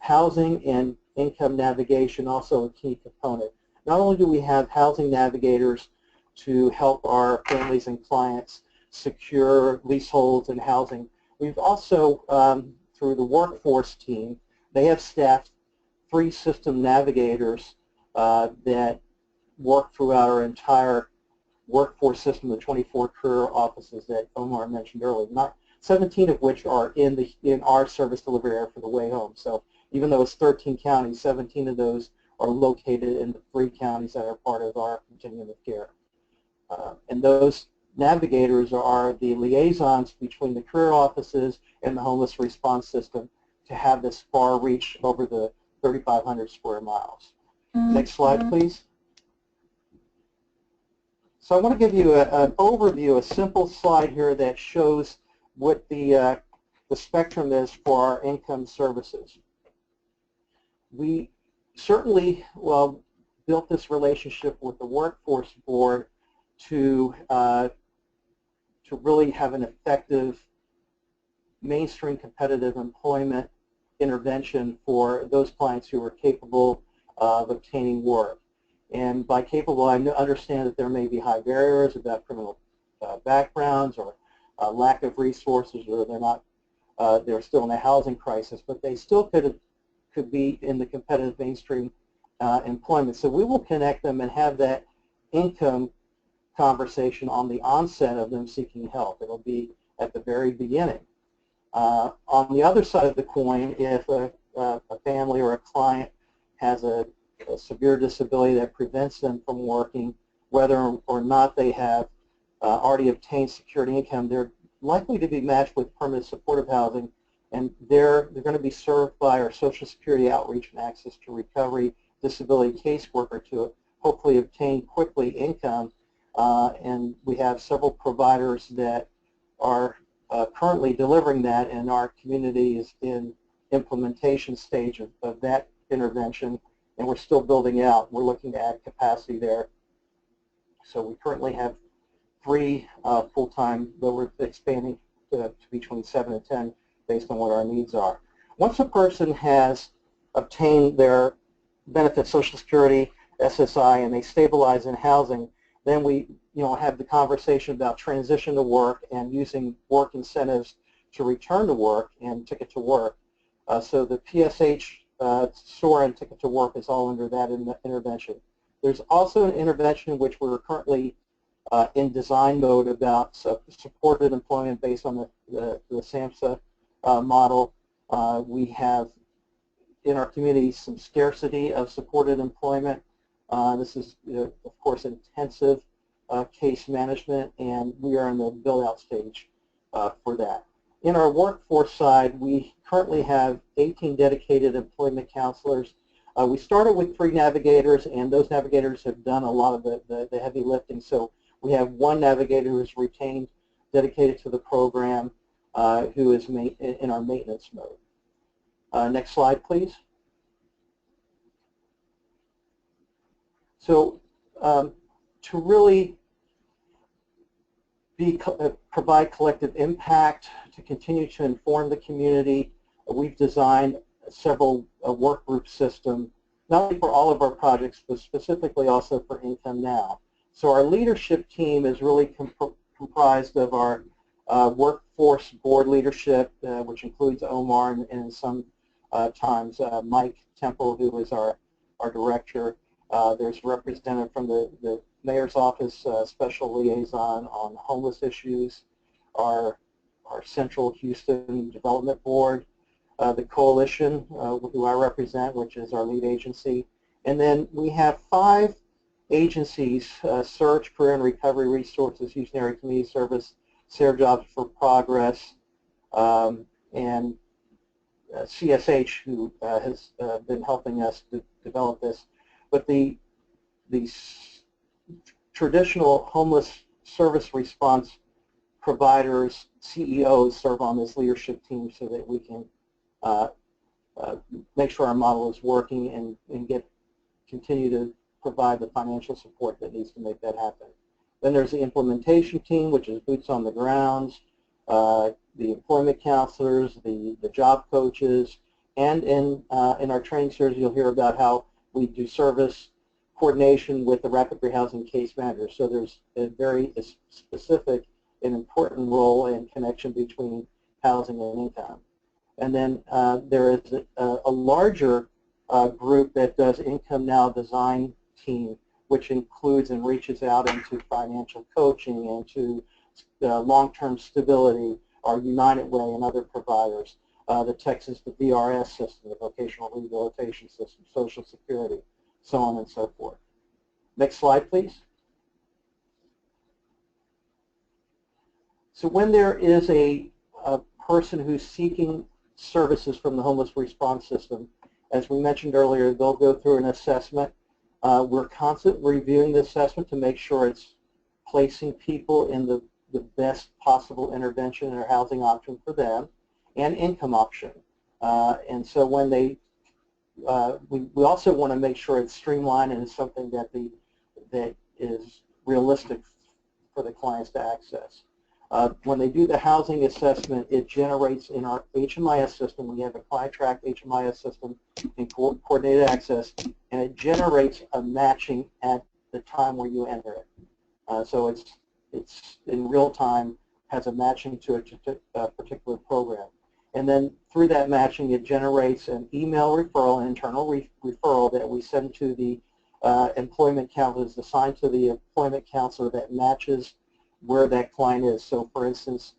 Housing and income navigation, also a key component. Not only do we have housing navigators to help our families and clients secure leaseholds and housing, we've also, through the workforce team, they have staffed 3 system navigators that work throughout our entire workforce system, the 24 career offices that Omar mentioned earlier, 17 of which are in our service delivery area for the way home. So even though it's 13 counties, 17 of those are located in the 3 counties that are part of our continuum of care. And those navigators are the liaisons between the career offices and the homeless response system to have this far reach over the 3,500 square miles. Next slide, please. So I want to give you an overview, a simple slide here that shows what the spectrum is for our income services. We certainly built this relationship with the Workforce Board to really have an effective mainstream competitive employment intervention for those clients who are capable of obtaining work. And by capable, I understand that there may be high barriers about criminal backgrounds or lack of resources, or they're still in a housing crisis, but they still could be in the competitive mainstream employment. So we will connect them and have that income conversation on the onset of them seeking help. It'll be at the very beginning. On the other side of the coin, if a family or a client has a severe disability that prevents them from working, whether or not they have already obtained security income, they're likely to be matched with permanent supportive housing, and they're going to be served by our Social Security Outreach and Access to Recovery disability caseworker to hopefully obtain quickly income, and we have several providers that are currently delivering that, and our community is in implementation stage of that intervention, and we're still building out. We're looking to add capacity there. So we currently have 3 full-time, though we're expanding to between 7 and 10 based on what our needs are. Once a person has obtained their benefits, Social Security, SSI, and they stabilize in housing, then we have the conversation about transition to work and using work incentives to return to work and Ticket to Work. So the PSH, SOAR, and Ticket to Work is all under that intervention. There's also an intervention which we're currently in design mode about supported employment based on the SAMHSA model. We have in our community some scarcity of supported employment. This is, of course, intensive case management, and we are in the build-out stage for that. In our workforce side, we currently have 18 dedicated employment counselors. We started with 3 navigators, and those navigators have done a lot of the heavy lifting. So we have 1 navigator who is retained, dedicated to the program, who is in our maintenance mode. Next slide, please. So to really provide collective impact, to continue to inform the community, we've designed several work group systems, not only for all of our projects, but specifically also for Income Now. So our leadership team is really comprised of our workforce board leadership, which includes Omar and some times Mike Temple, who is our director. There's a representative from the Mayor's Office, Special Liaison on Homeless Issues, our Central Houston Development Board, the Coalition, who I represent, which is our lead agency. And then we have 5 agencies, Search, Career and Recovery Resources, Houston Area Community Service, SARE Jobs for Progress, and CSH, who has been helping us to develop this. But the traditional homeless service response providers, CEOs, serve on this leadership team so that we can make sure our model is working and continue to provide the financial support that needs to make that happen. Then there's the implementation team, which is boots on the grounds, the employment counselors, the job coaches, and in our training series you'll hear about how we do service coordination with the rapid rehousing case manager. So there's a very specific and important role and connection between housing and income. And then there is a larger group that does Income Now design team, which includes and reaches out into financial coaching and to long-term stability, our United Way and other providers, the VRS system, the vocational rehabilitation system, Social Security, so on and so forth. Next slide, please. So when there is a person who's seeking services from the homeless response system, as we mentioned earlier, they'll go through an assessment. We're constantly reviewing the assessment to make sure it's placing people in the best possible intervention or housing option for them and income option. And so when they, we also want to make sure it's streamlined and it's something that is realistic for the clients to access. When they do the housing assessment, it generates in our HMIS system, we have a client-tracked HMIS system and coordinated access, and it generates a matching at the time where you enter it. So it's in real time, has a matching to a particular program. And then through that matching, it generates an email referral, an internal referral that we send to the employment counselors, assigned to the employment counselor that matches where that client is. So for instance,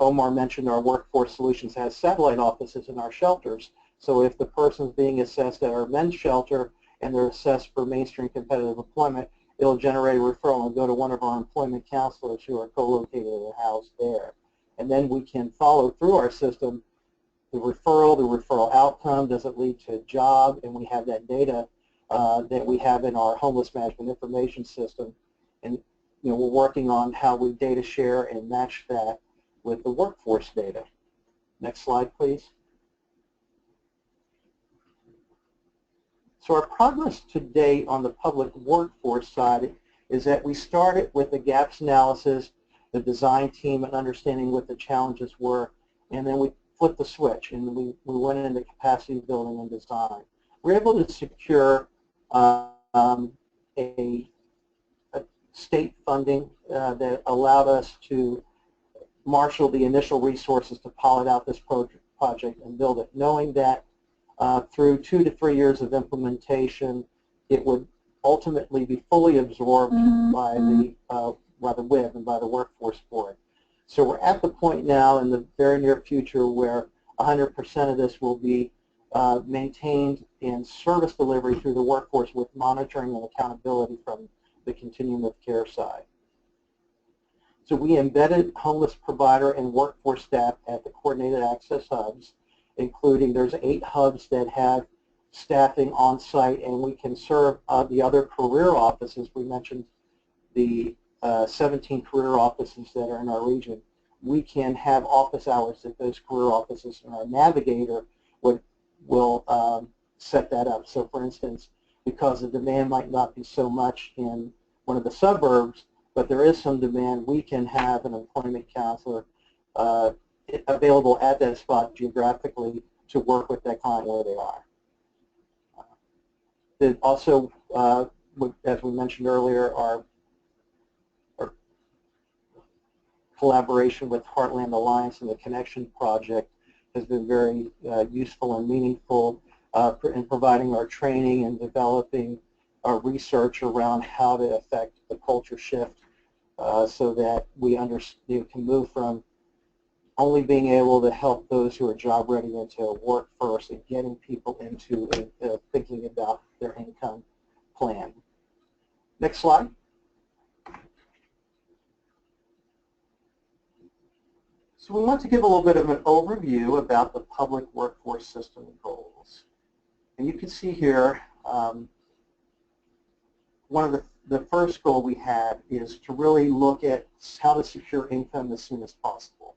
Omar mentioned our Workforce Solutions has satellite offices in our shelters. So if the person's being assessed at our men's shelter and they're assessed for mainstream competitive employment, it'll generate a referral and go to one of our employment counselors who are co-located and housed there. And then we can follow through our system the referral outcome, does it lead to a job, and we have that data that we have in our homeless management information system. And we're working on how we data share and match that with the workforce data. Next slide, please. So our progress to date on the public workforce side is that we started with the gaps analysis, the design team, and understanding what the challenges were, and then we flipped the switch and we went into capacity building and design. We were able to secure a state funding that allowed us to marshal the initial resources to pilot out this project and build it, knowing that through 2 to 3 years of implementation, it would ultimately be fully absorbed by the WIB and by the Workforce Board. So we're at the point now in the very near future where 100% of this will be maintained in service delivery through the workforce with monitoring and accountability from the continuum of care side. So we embedded homeless provider and workforce staff at the coordinated access hubs, including there's 8 hubs that have staffing on site, and we can serve the other career offices. We mentioned the 17 career offices that are in our region. We can have office hours at those career offices, and our navigator will set that up. So for instance, because the demand might not be so much in one of the suburbs, but there is some demand, we can have an employment counselor available at that spot geographically to work with that client where they are. Also, as we mentioned earlier, our collaboration with Heartland Alliance and the Connection Project has been very useful and meaningful in providing our training and developing our research around how to affect the culture shift so that we can move from only being able to help those who are job ready into work first and getting people into thinking about their income plan. Next slide. So we want to give a little bit of an overview about the public workforce system goals. And you can see here one of the first goal we had is to really look at how to secure income as soon as possible.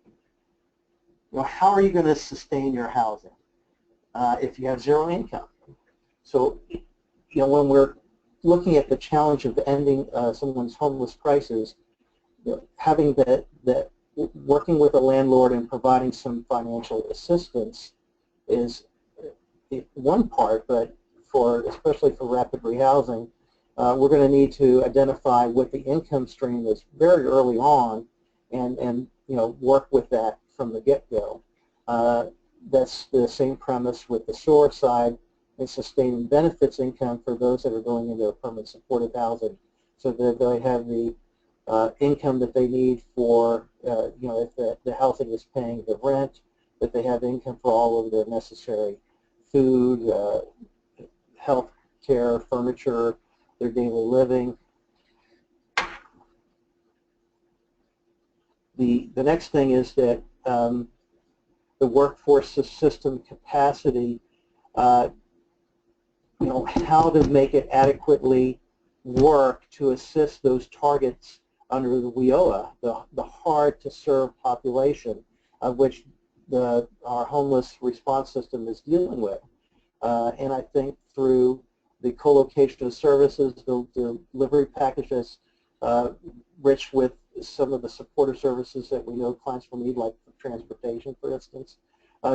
How are you going to sustain your housing if you have zero income? So, when we're looking at the challenge of ending someone's homeless crisis, having that working with a landlord and providing some financial assistance is one part, but especially for rapid rehousing, we're going to need to identify what the income stream is very early on and work with that from the get-go. That's the same premise with the SOAR side and sustaining benefits income for those that are going into permanent supportive housing, so that they have the income that they need for, if the housing is paying the rent, that they have income for all of their necessary food, health care, furniture, their daily living. The next thing is that the workforce system capacity, how to make it adequately work to assist those targets under the WIOA, the hard-to-serve population of which our homeless response system is dealing with. And I think through the co-location of services, the delivery package that's rich with some of the supportive services that we know clients will need, like transportation, for instance,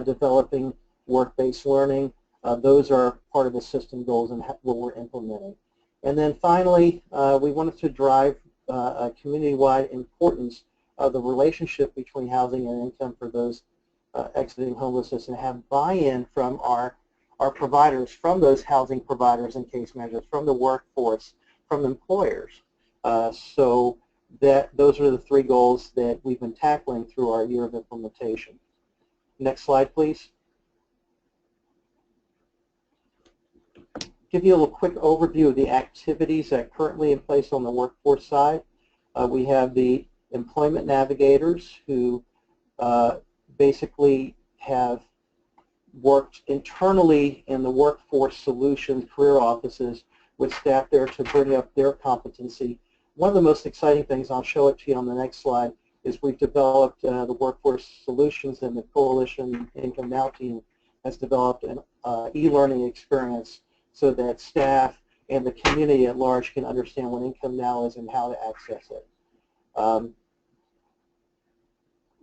developing work-based learning. Those are part of the system goals and what we're implementing. And then finally, we wanted to drive a community-wide importance of the relationship between housing and income for those exiting homelessness, and have buy-in from our providers, from those housing providers and case managers, from the workforce, from employers. So that those are the 3 goals that we've been tackling through our year of implementation. Next slide, please. Give you a little quick overview of the activities that are currently in place on the workforce side. We have the employment navigators who basically have worked internally in the workforce solutions career offices with staff there to bring up their competency. One of the most exciting things, I'll show it to you on the next slide, is we've developed the Workforce Solutions, and the Coalition Income Now team has developed an e-learning experience so that staff and the community at large can understand what Income Now is and how to access it.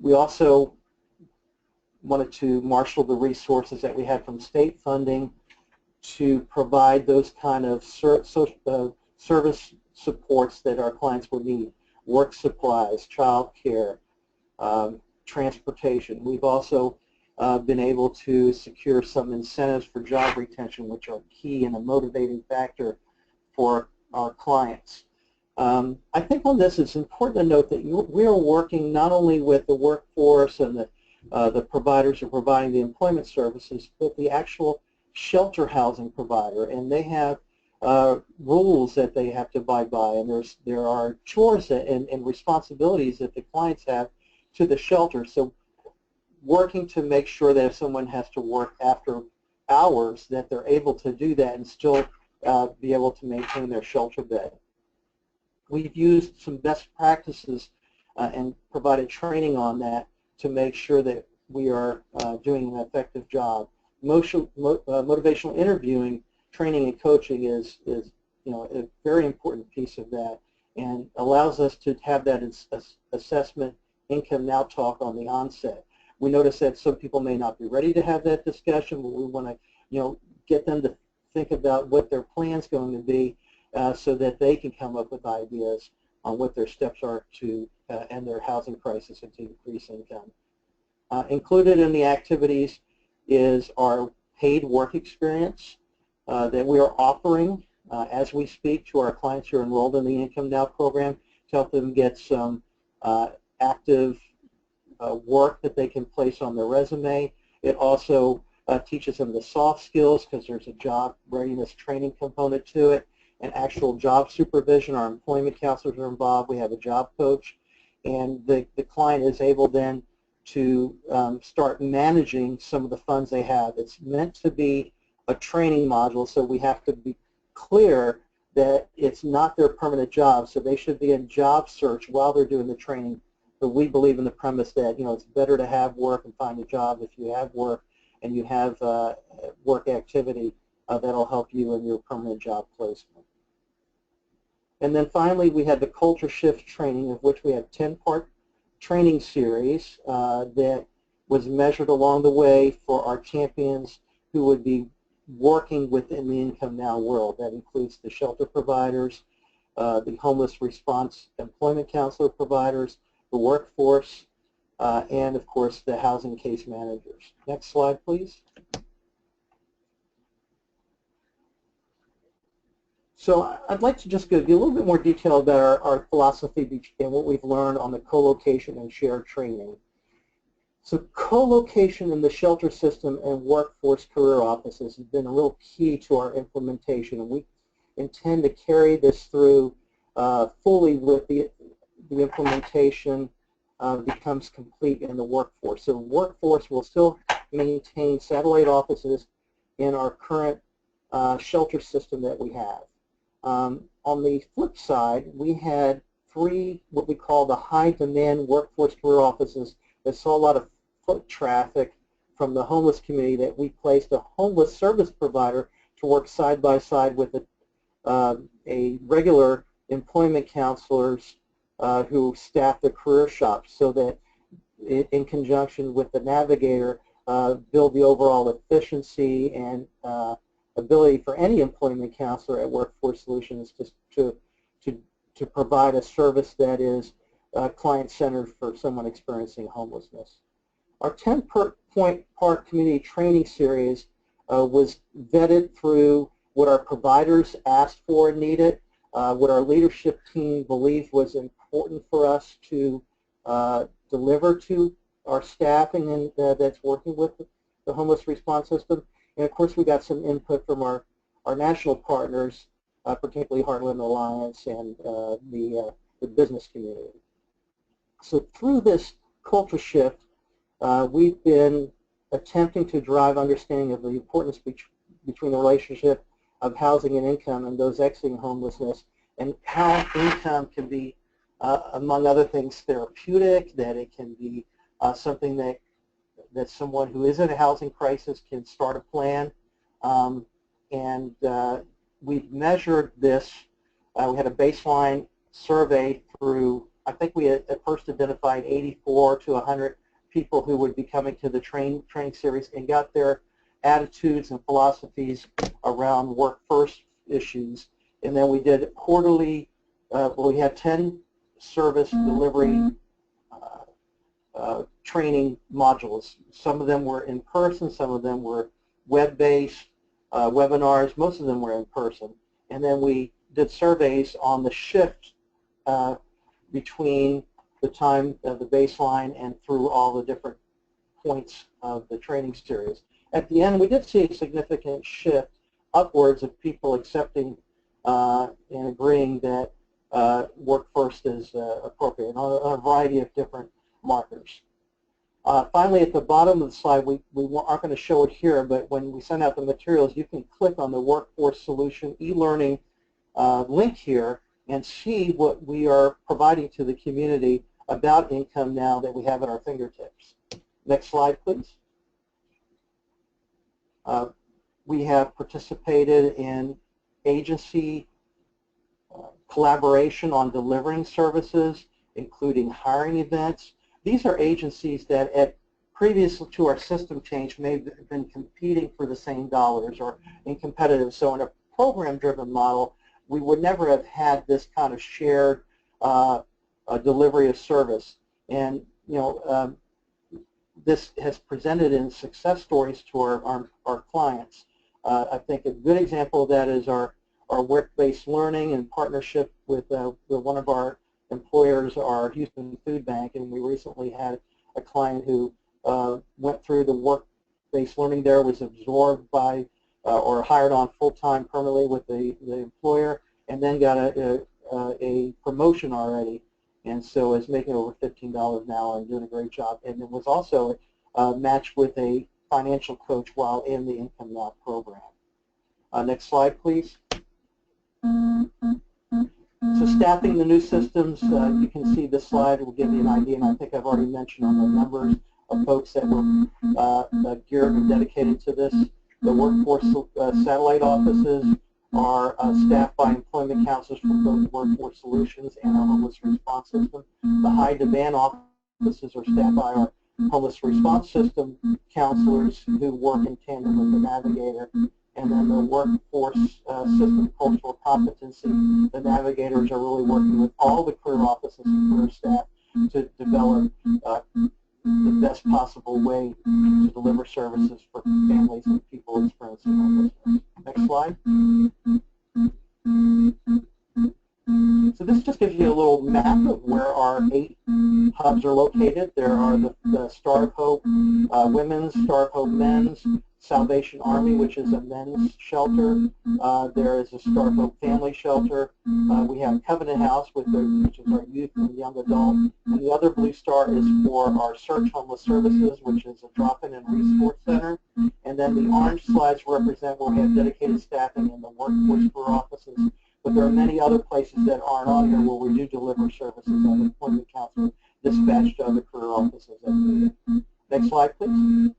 We also wanted to marshal the resources that we had from state funding to provide those kind of service supports that our clients would need: work supplies, child care, transportation. We've also been able to secure some incentives for job retention, which are key and a motivating factor for our clients. I think on this it's important to note that we are working not only with the workforce and the providers who are providing the employment services, but the actual shelter housing provider, and they have rules that they have to abide by, and there are chores and responsibilities that the clients have to the shelter. So working to make sure that if someone has to work after hours, that they're able to do that and still be able to maintain their shelter bed. We've used some best practices and provided training on that to make sure that we are doing an effective job. Motivational interviewing, training, and coaching is a very important piece of that, and allows us to have that assessment Income Now talk on the onset. We notice that some people may not be ready to have that discussion, but we want to get them to think about what their plan's going to be so that they can come up with ideas on what their steps are to end their housing crisis and to increase income. Included in the activities is our paid work experience that we are offering as we speak to our clients who are enrolled in the Income Now program to help them get some active work that they can place on their resume. It also teaches them the soft skills, because there's a job readiness training component to it, and actual job supervision. Our employment counselors are involved. We have a job coach, and the client is able then to start managing some of the funds they have. It's meant to be a training module, so we have to be clear that it's not their permanent job, so they should be in job search while they're doing the training. But we believe in the premise that it's better to have work and find a job if you have work and you have work activity that'll help you in your permanent job placement. And then finally, we had the culture shift training, of which we have 10-part training series that was measured along the way for our champions who would be working within the Income Now world. That includes the shelter providers, the homeless response employment counselor providers, the workforce, and of course the housing case managers. Next slide, please. So I'd like to just give you a little bit more detail about our philosophy and what we've learned on the co-location and shared training. So co-location in the shelter system and workforce career offices has been a real key to our implementation, and we intend to carry this through fully with the implementation becomes complete in the workforce. So workforce will still maintain satellite offices in our current shelter system that we have. On the flip side, we had 3 what we call the high-demand workforce career offices that saw a lot of foot traffic from the homeless community, that we placed a homeless service provider to work side by side with a regular employment counselors who staff the career shops, so that in conjunction with the navigator build the overall efficiency and ability for any employment counselor at Workforce Solutions to provide a service that is client-centered for someone experiencing homelessness. Our 10-part community training series was vetted through what our providers asked for and needed, what our leadership team believed was important for us to deliver to our staffing that's working with the homeless response system. And of course, we got some input from our national partners, particularly Heartland Alliance and the business community. So through this culture shift, we've been attempting to drive understanding of the importance between the relationship of housing and income and those exiting homelessness, and how income can be, among other things, therapeutic, that it can be something that someone who is in a housing crisis can start a plan. And we've measured this. We had a baseline survey through, I think we had at first identified 84 to 100 people who would be coming to the training series, and got their attitudes and philosophies around work first issues. And then we did quarterly, we had 10 service delivery training modules. Some of them were in person, some of them were web-based webinars, most of them were in person. And then we did surveys on the shift between the time of the baseline and through all the different points of the training series. At the end, we did see a significant shift upwards of people accepting and agreeing that work first is appropriate on a variety of different markers. Finally, at the bottom of the slide, we aren't going to show it here, but when we send out the materials, you can click on the Workforce Solution e-learning link here and see what we are providing to the community about income now that we have at our fingertips. Next slide, please. We have participated in agency collaboration on delivering services, including hiring events. These are agencies that previous to our system change may have been competing for the same dollars or in competitive. So in a program-driven model, we would never have had this kind of shared delivery of service. And this has presented in success stories to our clients. I think a good example of that is our work-based learning in partnership with one of our employers, our Houston Food Bank, and we recently had a client who went through the work-based learning there, was absorbed by or hired on full-time permanently with the employer, and then got a promotion already, and so is making over $15 an hour and doing a great job, and it was also matched with a financial coach while in the Income Now program. Next slide, please. So staffing the new systems, you can see this slide will give you an idea, and I think I've already mentioned on the numbers of folks that were geared and dedicated to this. The workforce satellite offices are staffed by employment counselors from both Workforce Solutions and our Homeless Response System. The high demand offices are staffed by our Homeless Response System counselors who work in tandem with the navigator. And then the workforce system cultural competency, the navigators are really working with all the career offices and career staff to develop the best possible way to deliver services for families and people experiencing homelessness. Next slide. So this just gives you a little map of where our 8 hubs are located. There are the Star of Hope Women's, Star of Hope Men's, Salvation Army, which is a men's shelter. There is a Star of Hope Family Shelter. We have Covenant House, which is our youth and young adult. And the other blue star is for our Search Homeless Services, which is a drop-in and resource center. And then the orange slides represent where we have dedicated staffing in the workforce career offices. But there are many other places that aren't on here where we do deliver services as employment counselors dispatched to other career offices as needed. Next slide, please.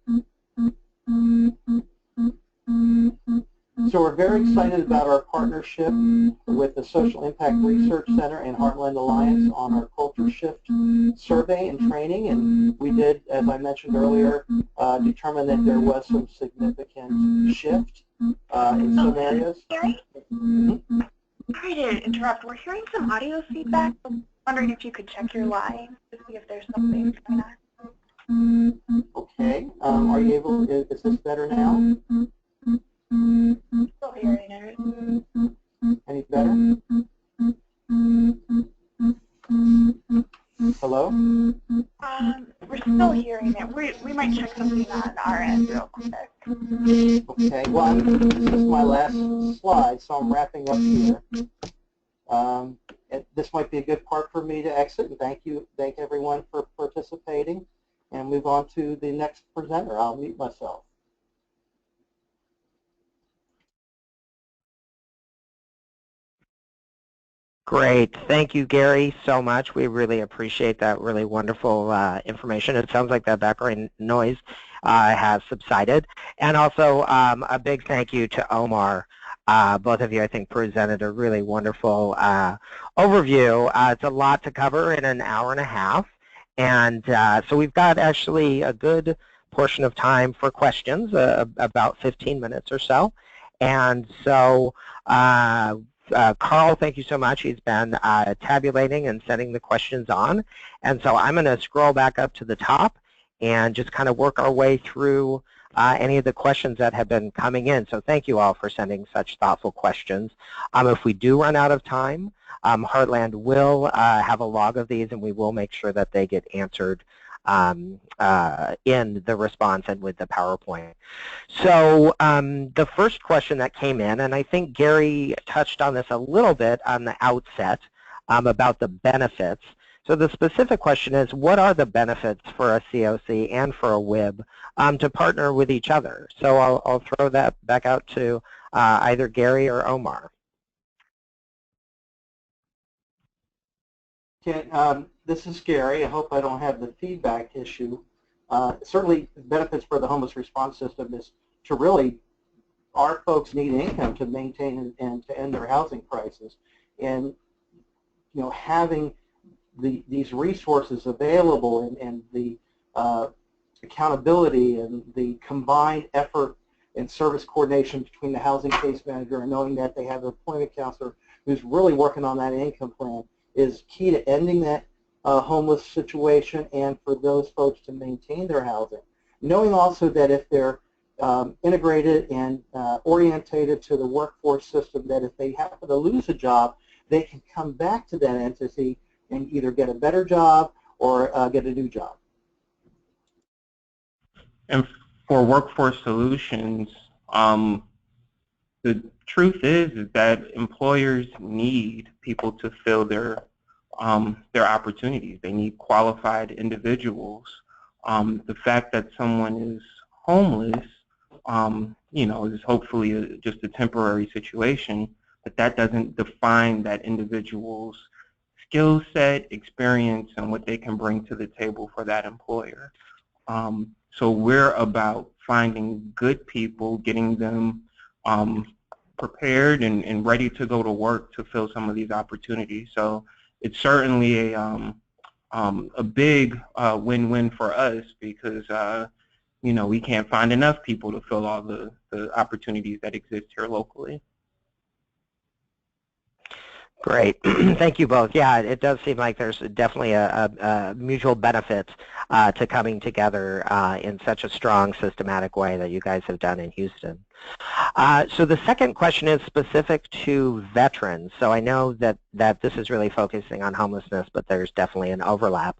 So we're very excited about our partnership with the Social Impact Research Center and Heartland Alliance on our Culture Shift survey and training. And we did, as I mentioned earlier, determine that there was some significant shift in some areas. Sorry to interrupt. We're hearing some audio feedback. I'm wondering if you could check your line to see if there's something going on. Okay. Are you able? Is this better now? Still hearing it. Any better? Hello? We're still hearing it. We might check something on our end real quick. Okay. Well, this is my last slide, so I'm wrapping up here. This might be a good part for me to exit, and thank everyone for participating, and move on to the next presenter. I'll mute myself. Great. Thank you, Gary, so much. We really appreciate that really wonderful information. It sounds like that background noise has subsided. And also a big thank you to Omar. Both of you, I think, presented a really wonderful overview. It's a lot to cover in an hour and a half. And so we've got actually a good portion of time for questions, about 15 minutes or so. And so Carl, thank you so much. He's been tabulating and setting the questions on. And so I'm going to scroll back up to the top and just kind of work our way through any of the questions that have been coming in. So thank you all for sending such thoughtful questions. If we do run out of time, Heartland will have a log of these, and we will make sure that they get answered in the response and with the PowerPoint. So the first question that came in, and I think Gary touched on this a little bit on the outset about the benefits. So the specific question is, what are the benefits for a COC and for a WIB to partner with each other? So I'll throw that back out to either Gary or Omar. This is Gary. I hope I don't have the feedback issue. Certainly, the benefits for the homeless response system is to really, our folks need income to maintain and to end their housing crisis. And, you know, having these resources available and the accountability and the combined effort and service coordination between the housing case manager and knowing that they have an employment counselor who's really working on that income plan is key to ending that homeless situation and for those folks to maintain their housing. Knowing also that if they're integrated and orientated to the workforce system, that if they happen to lose a job, they can come back to that entity and either get a better job or get a new job. And for workforce solutions, the truth is that employers need people to fill their opportunities. They need qualified individuals. The fact that someone is homeless, you know, is hopefully just a temporary situation, but that doesn't define that individual's skill set, experience, and what they can bring to the table for that employer. So we're about finding good people, getting them prepared and ready to go to work to fill some of these opportunities. So it's certainly a big win-win for us because you know, we can't find enough people to fill all the opportunities that exist here locally. Great. Thank you both. Yeah, it does seem like there's definitely a mutual benefit to coming together in such a strong, systematic way that you guys have done in Houston. So the second question is specific to veterans. So I know that this is really focusing on homelessness, but there's definitely an overlap.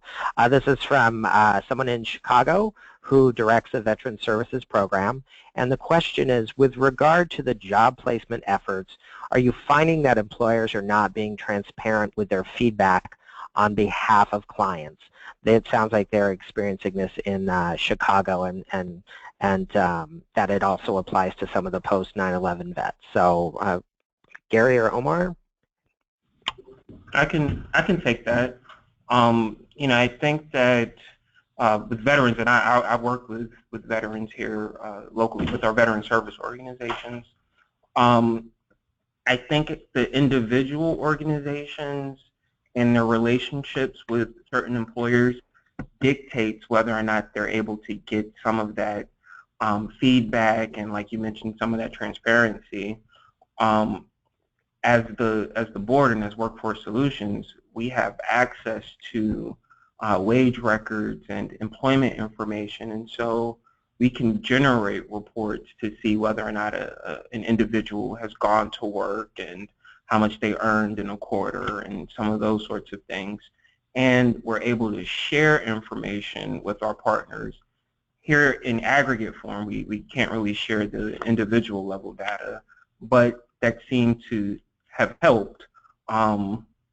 This is from someone in Chicago who directs a Veteran Services program. And the question is, with regard to the job placement efforts, are you finding that employers are not being transparent with their feedback on behalf of clients? It sounds like they're experiencing this in Chicago and that it also applies to some of the post-9/11 vets. So Gary or Omar? I can take that. You know, I think that with veterans, and I work with veterans here locally with our veteran service organizations. I think the individual organizations and their relationships with certain employers dictates whether or not they're able to get some of that feedback and, like you mentioned, some of that transparency. As the board and as Workforce Solutions, we have access to wage records and employment information, and so we can generate reports to see whether or not an individual has gone to work and how much they earned in a quarter and some of those sorts of things. And we're able to share information with our partners. Here in aggregate form, we can't really share the individual level data, but that seemed to have helped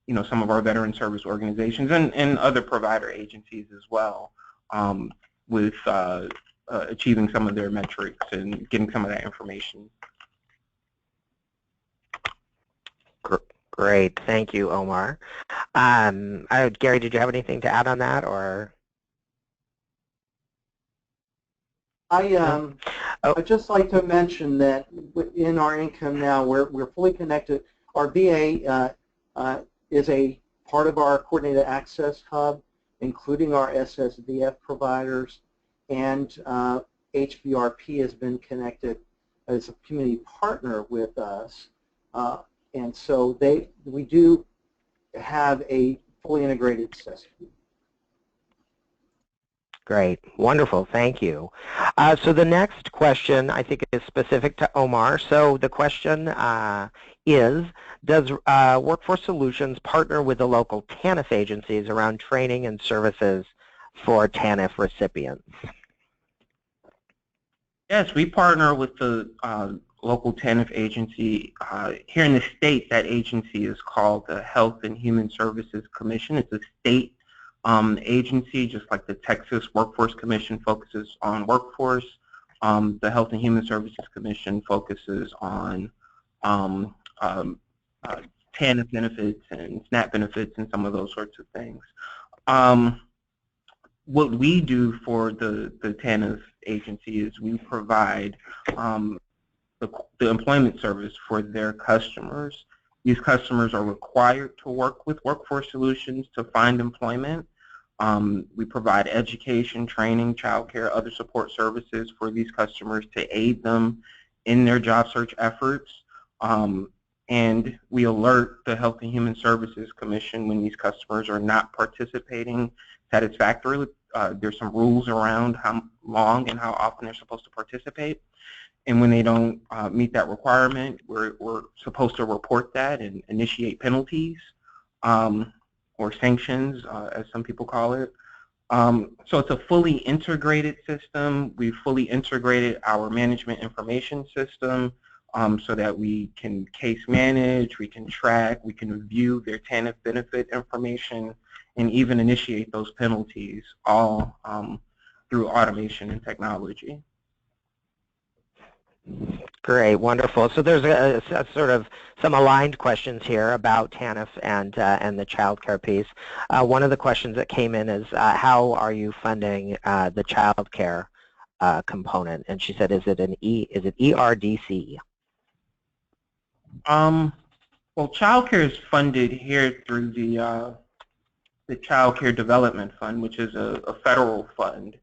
you know, some of our veteran service organizations and other provider agencies as well with achieving some of their metrics and getting some of that information. Great, thank you, Omar. Gary, did you have anything to add on that, or? I'd just like to mention that in our income now, we're fully connected. Our VA is a part of our coordinated access hub, including our SSVF providers, and HVRP has been connected as a community partner with us, and so we do have a fully integrated system. Great, wonderful, thank you. So the next question I think is specific to Omar. So the question is, does Workforce Solutions partner with the local TANF agencies around training and services for TANF recipients? Yes, we partner with the local TANF agency. Here in the state, that agency is called the Health and Human Services Commission. It's a state agency, just like the Texas Workforce Commission focuses on workforce. The Health and Human Services Commission focuses on TANF benefits and SNAP benefits and some of those sorts of things. What we do for the TANF agency is we provide the employment service for their customers. These customers are required to work with Workforce Solutions to find employment. We provide education, training, childcare, other support services for these customers to aid them in their job search efforts. And we alert the Health and Human Services Commission when these customers are not participating satisfactorily. There's some rules around how long and how often they're supposed to participate. And when they don't meet that requirement, we're supposed to report that and initiate penalties or sanctions, as some people call it. So it's a fully integrated system. We've fully integrated our management information system so that we can case manage, we can track, we can review their TANF benefit information, and even initiate those penalties, all through automation and technology. Great, wonderful. So there's a sort of some aligned questions here about TANF and the child care piece. One of the questions that came in is how are you funding the child care component? And she said, is it ERDC? Well, child care is funded here through the Child Care Development Fund, which is a federal fund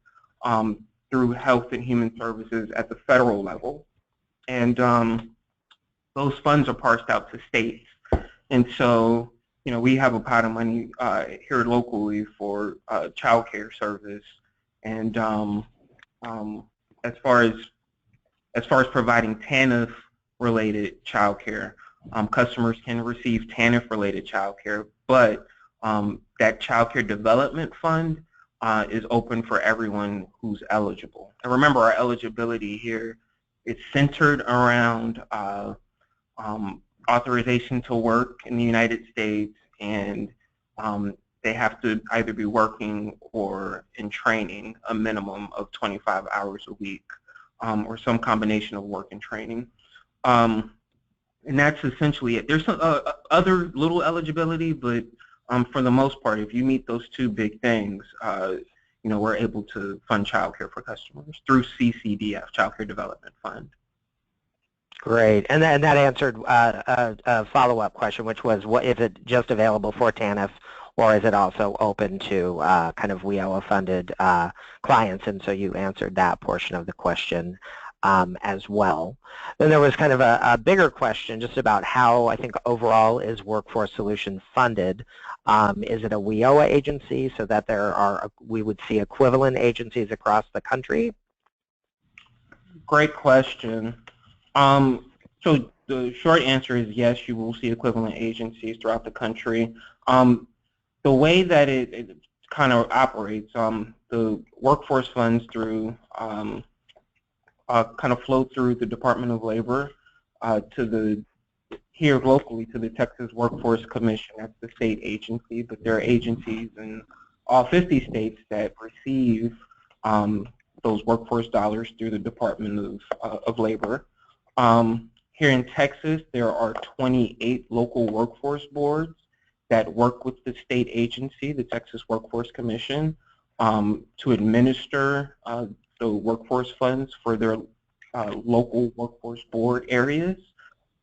through Health and Human Services at the federal level. And those funds are parsed out to states. And so, you know, we have a pot of money here locally for child care service. And as far as providing TANF-related child care, customers can receive TANF-related child care, but that Child Care Development Fund is open for everyone who's eligible. And remember, our eligibility here, it's centered around authorization to work in the United States, and they have to either be working or in training a minimum of 25 hours a week, or some combination of work and training. And that's essentially it. There's some other little eligibility, but for the most part, if you meet those two big things, you know, we're able to fund child care for customers through CCDF, Child Care Development Fund. Great, and that answered a follow-up question, which was, what is it just available for TANF, or is it also open to kind of WIOA-funded clients? And so you answered that portion of the question as well. Then there was kind of a bigger question just about how, I think, overall is Workforce Solutions funded. Is it a WIOA agency so that we would see equivalent agencies across the country? Great question. So the short answer is yes, you will see equivalent agencies throughout the country. The way that it kind of operates, the workforce funds through kind of flow through the Department of Labor here locally to the Texas Workforce Commission. That's the state agency, but there are agencies in all 50 states that receive those workforce dollars through the Department of Labor. Here in Texas, there are 28 local workforce boards that work with the state agency, the Texas Workforce Commission, to administer the workforce funds for their local workforce board areas.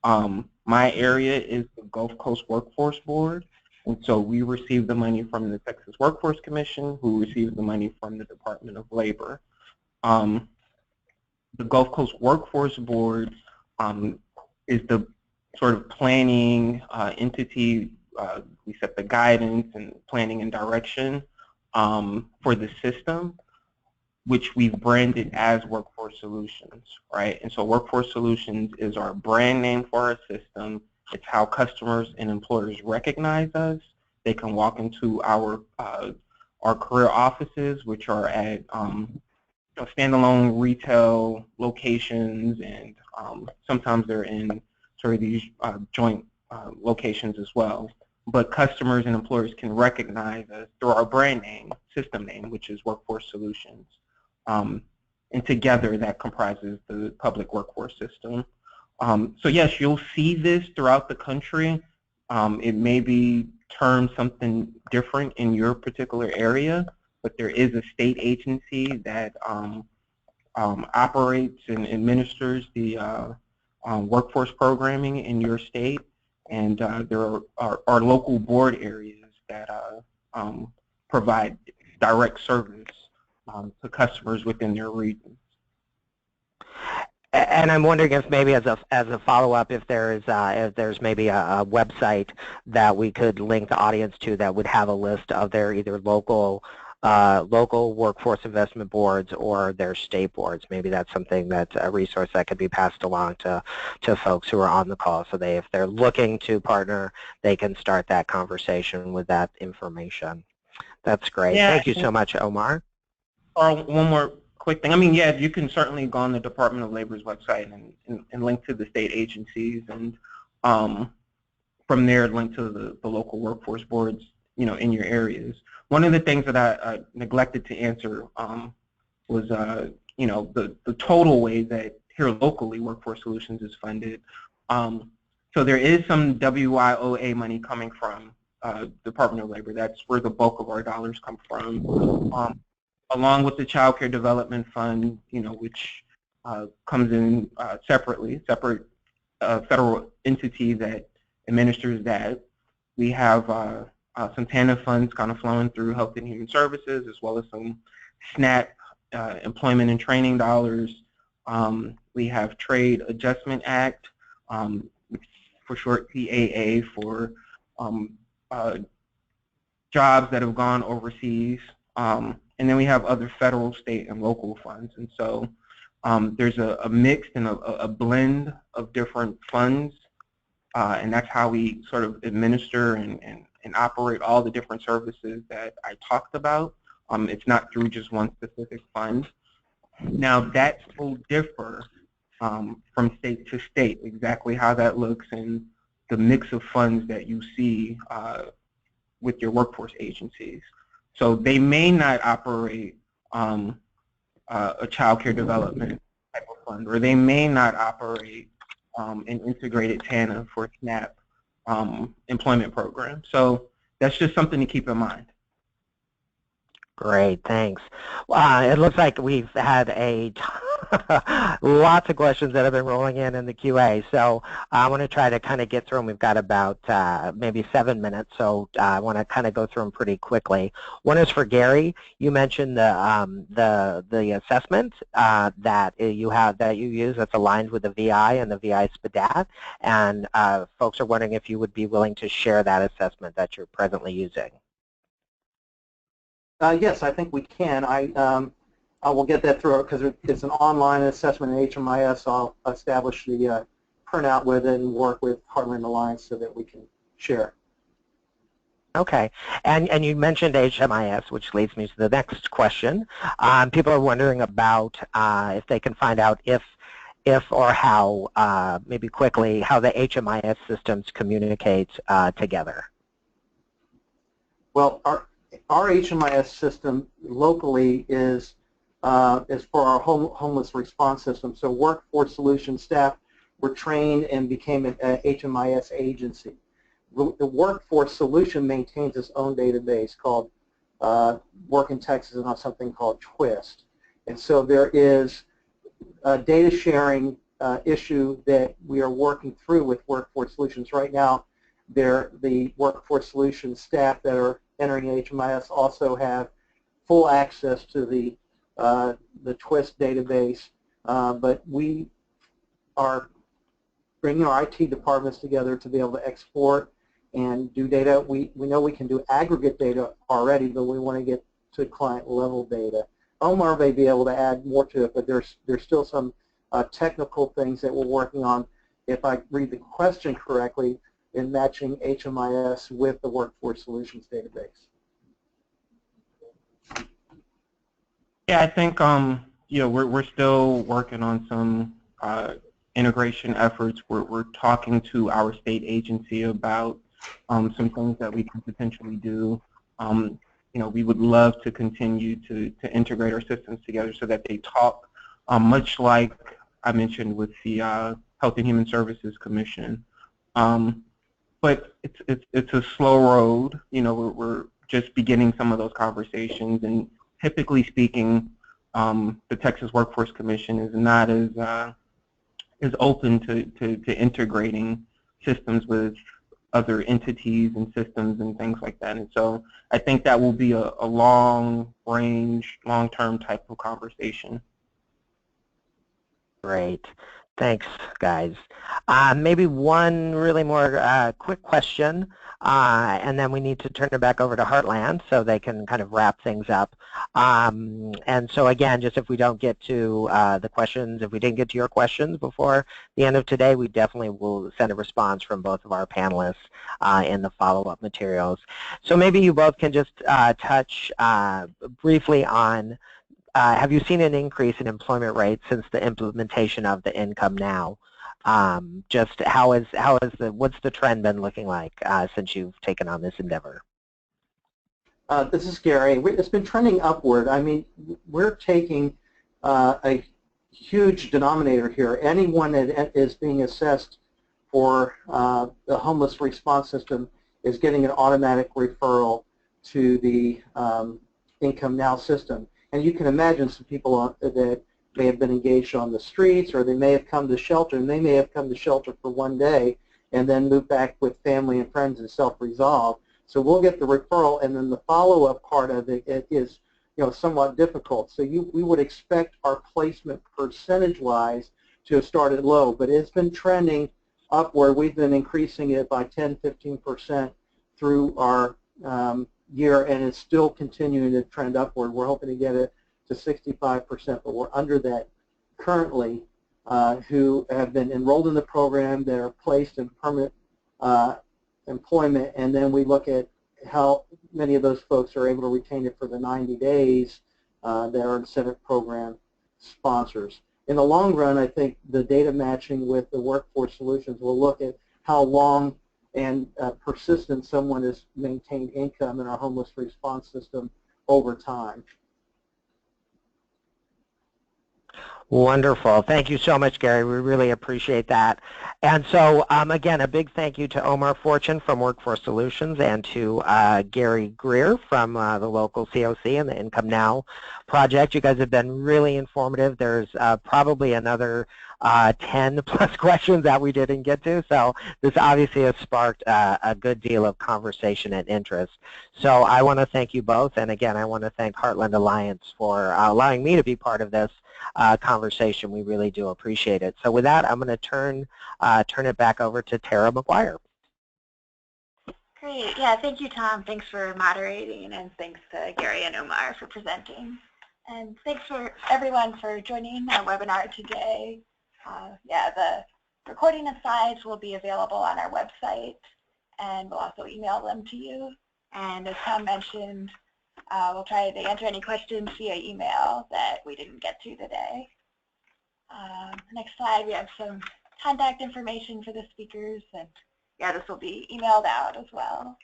My area is the Gulf Coast Workforce Board, and so we receive the money from the Texas Workforce Commission, who receives the money from the Department of Labor. The Gulf Coast Workforce Board is the sort of planning entity. We set the guidance and planning and direction for the system, which we've branded as Workforce Solutions, right? And so Workforce Solutions is our brand name for our system. It's how customers and employers recognize us. They can walk into our career offices, which are at standalone retail locations, and sometimes they're in sort of these joint locations as well. But customers and employers can recognize us through our brand name, system name, which is Workforce Solutions. And together that comprises the public workforce system. So yes, you'll see this throughout the country. It may be termed something different in your particular area, but there is a state agency that operates and administers the workforce programming in your state, and there are local board areas that provide direct service to customers within their region. And I'm wondering if maybe as a follow-up, if there's maybe a website that we could link the audience to that would have a list of their either local workforce investment boards or their state boards. Maybe that's something that's a resource that could be passed along to folks who are on the call, so if they're looking to partner, they can start that conversation with that information. That's great. Yeah. Thank you so much, Omar. One more quick thing. I mean, yeah, you can certainly go on the Department of Labor's website and link to the state agencies, and from there link to the local workforce boards, in your areas. One of the things that I neglected to answer was, the total way that here locally Workforce Solutions is funded. So there is some WIOA money coming from Department of Labor. That's where the bulk of our dollars come from. Along with the Child Care Development Fund, which comes in separately, separate federal entity that administers that. We have some TANF funds kind of flowing through Health and Human Services, as well as some SNAP employment and training dollars. We have Trade Adjustment Act, for short TAA, for jobs that have gone overseas. And then we have other federal, state, and local funds. And so there's a mix and a blend of different funds, and that's how we sort of administer and operate all the different services that I talked about. It's not through just one specific fund. Now that will differ from state to state, exactly how that looks and the mix of funds that you see with your workforce agencies. So they may not operate a child care development type of fund, or they may not operate an integrated TANF for SNAP employment program. So that's just something to keep in mind. Great, thanks. It looks like we've had lots of questions that have been rolling in the QA. So I want to try to kind of get through them. We've got about maybe 7 minutes, so I want to kind of go through them pretty quickly. One is for Gary. You mentioned the assessment that you use that's aligned with the VI and the VI SPDAT, and folks are wondering if you would be willing to share that assessment that you're presently using. Yes, I think we can. I will get that through because it's an online assessment in HMIS. I'll establish the printout with it and work with Heartland Alliance so that we can share. Okay, and you mentioned HMIS, which leads me to the next question. People are wondering about if they can find out if or how, maybe quickly, how the HMIS systems communicate together. Well, our HMIS system locally is for our homeless response system. So Workforce Solutions staff were trained and became an HMIS agency. The Workforce Solution maintains its own database called Work in Texas and on something called TWIST. And so there is a data sharing issue that we are working through with Workforce Solutions. Right now, the Workforce Solutions staff that are entering HMIS also have full access to the TWIST database, but we are bringing our IT departments together to be able to export and do data. We know we can do aggregate data already, but we want to get to client level data. Omar may be able to add more to it, but there's still some technical things that we're working on, if I read the question correctly, in matching HMIS with the Workforce Solutions database. Yeah, I think we're still working on some integration efforts. We're talking to our state agency about some things that we can potentially do. We would love to continue to integrate our systems together so that they talk, much like I mentioned with the Health and Human Services Commission. But it's a slow road. We're just beginning some of those conversations, and typically speaking, the Texas Workforce Commission is not as open to integrating systems with other entities and systems and things like that. And so I think that will be a long-range, long-term type of conversation. Great. Thanks, guys. Maybe one really more quick question, and then we need to turn it back over to Heartland so they can kind of wrap things up. And so again, just if we don't get to the questions, if we didn't get to your questions before the end of today, we definitely will send a response from both of our panelists in the follow-up materials. So maybe you both can just touch briefly on have you seen an increase in employment rates since the implementation of the Income Now? Just what's the trend been looking like since you've taken on this endeavor? This is Gary. It's been trending upward. I mean, we're taking a huge denominator here. Anyone that is being assessed for the homeless response system is getting an automatic referral to the Income Now system. And you can imagine some people that may have been engaged on the streets, or they may have come to shelter, and they may have come to shelter for one day and then moved back with family and friends and self-resolve. So we'll get the referral, and then the follow-up part of it is somewhat difficult. So we would expect our placement percentage-wise to have started low, but it's been trending upward. We've been increasing it by 10–15% through our year, and it's still continuing to trend upward. We're hoping to get it to 65%, but we're under that currently, who have been enrolled in the program, that are placed in permanent employment, and then we look at how many of those folks are able to retain it for the 90 days that our incentive program sponsors. In the long run, I think the data matching with the Workforce Solutions will look at how long and persistent someone has maintained income in our homeless response system over time. Wonderful. Thank you so much, Gary. We really appreciate that. And so, again, a big thank you to Omar Fortune from Workforce Solutions and to Gary Greer from the local COC and the Income Now project. You guys have been really informative. There's probably another 10 plus questions that we didn't get to, so this obviously has sparked a good deal of conversation and interest. So I want to thank you both, and again I want to thank Heartland Alliance for allowing me to be part of this conversation. We really do appreciate it. So with that, I'm going to turn it back over to Tara McGuire. Great. Yeah, thank you, Tom. Thanks for moderating, and thanks to Gary and Omar for presenting. And thanks for everyone for joining our webinar today. Yeah, the recording and slides will be available on our website, and we'll also email them to you. And as Tom mentioned, we'll try to answer any questions via email that we didn't get to today. Next slide, we have some contact information for the speakers, and yeah, this will be emailed out as well.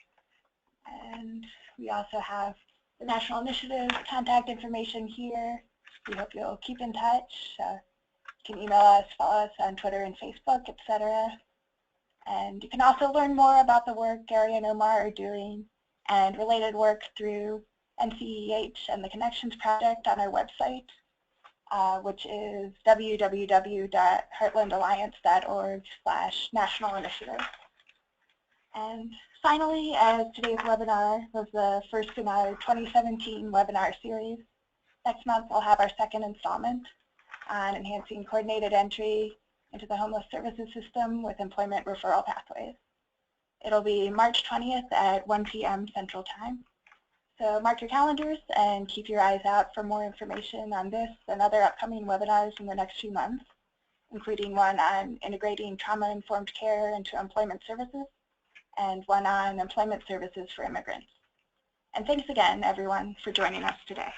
And we also have the National Initiative contact information here. We hope you'll keep in touch. You can email us, follow us on Twitter and Facebook, etc. And you can also learn more about the work Gary and Omar are doing and related work through NCEH and the Connections Project on our website, which is www.heartlandalliance.org/national initiative. And finally, as today's webinar was the first in our 2017 webinar series, next month we'll have our second installment on enhancing coordinated entry into the homeless services system with employment referral pathways. It'll be March 20th at 1 p.m. Central Time. So mark your calendars and keep your eyes out for more information on this and other upcoming webinars in the next few months, including one on integrating trauma-informed care into employment services and one on employment services for immigrants. And thanks again, everyone, for joining us today.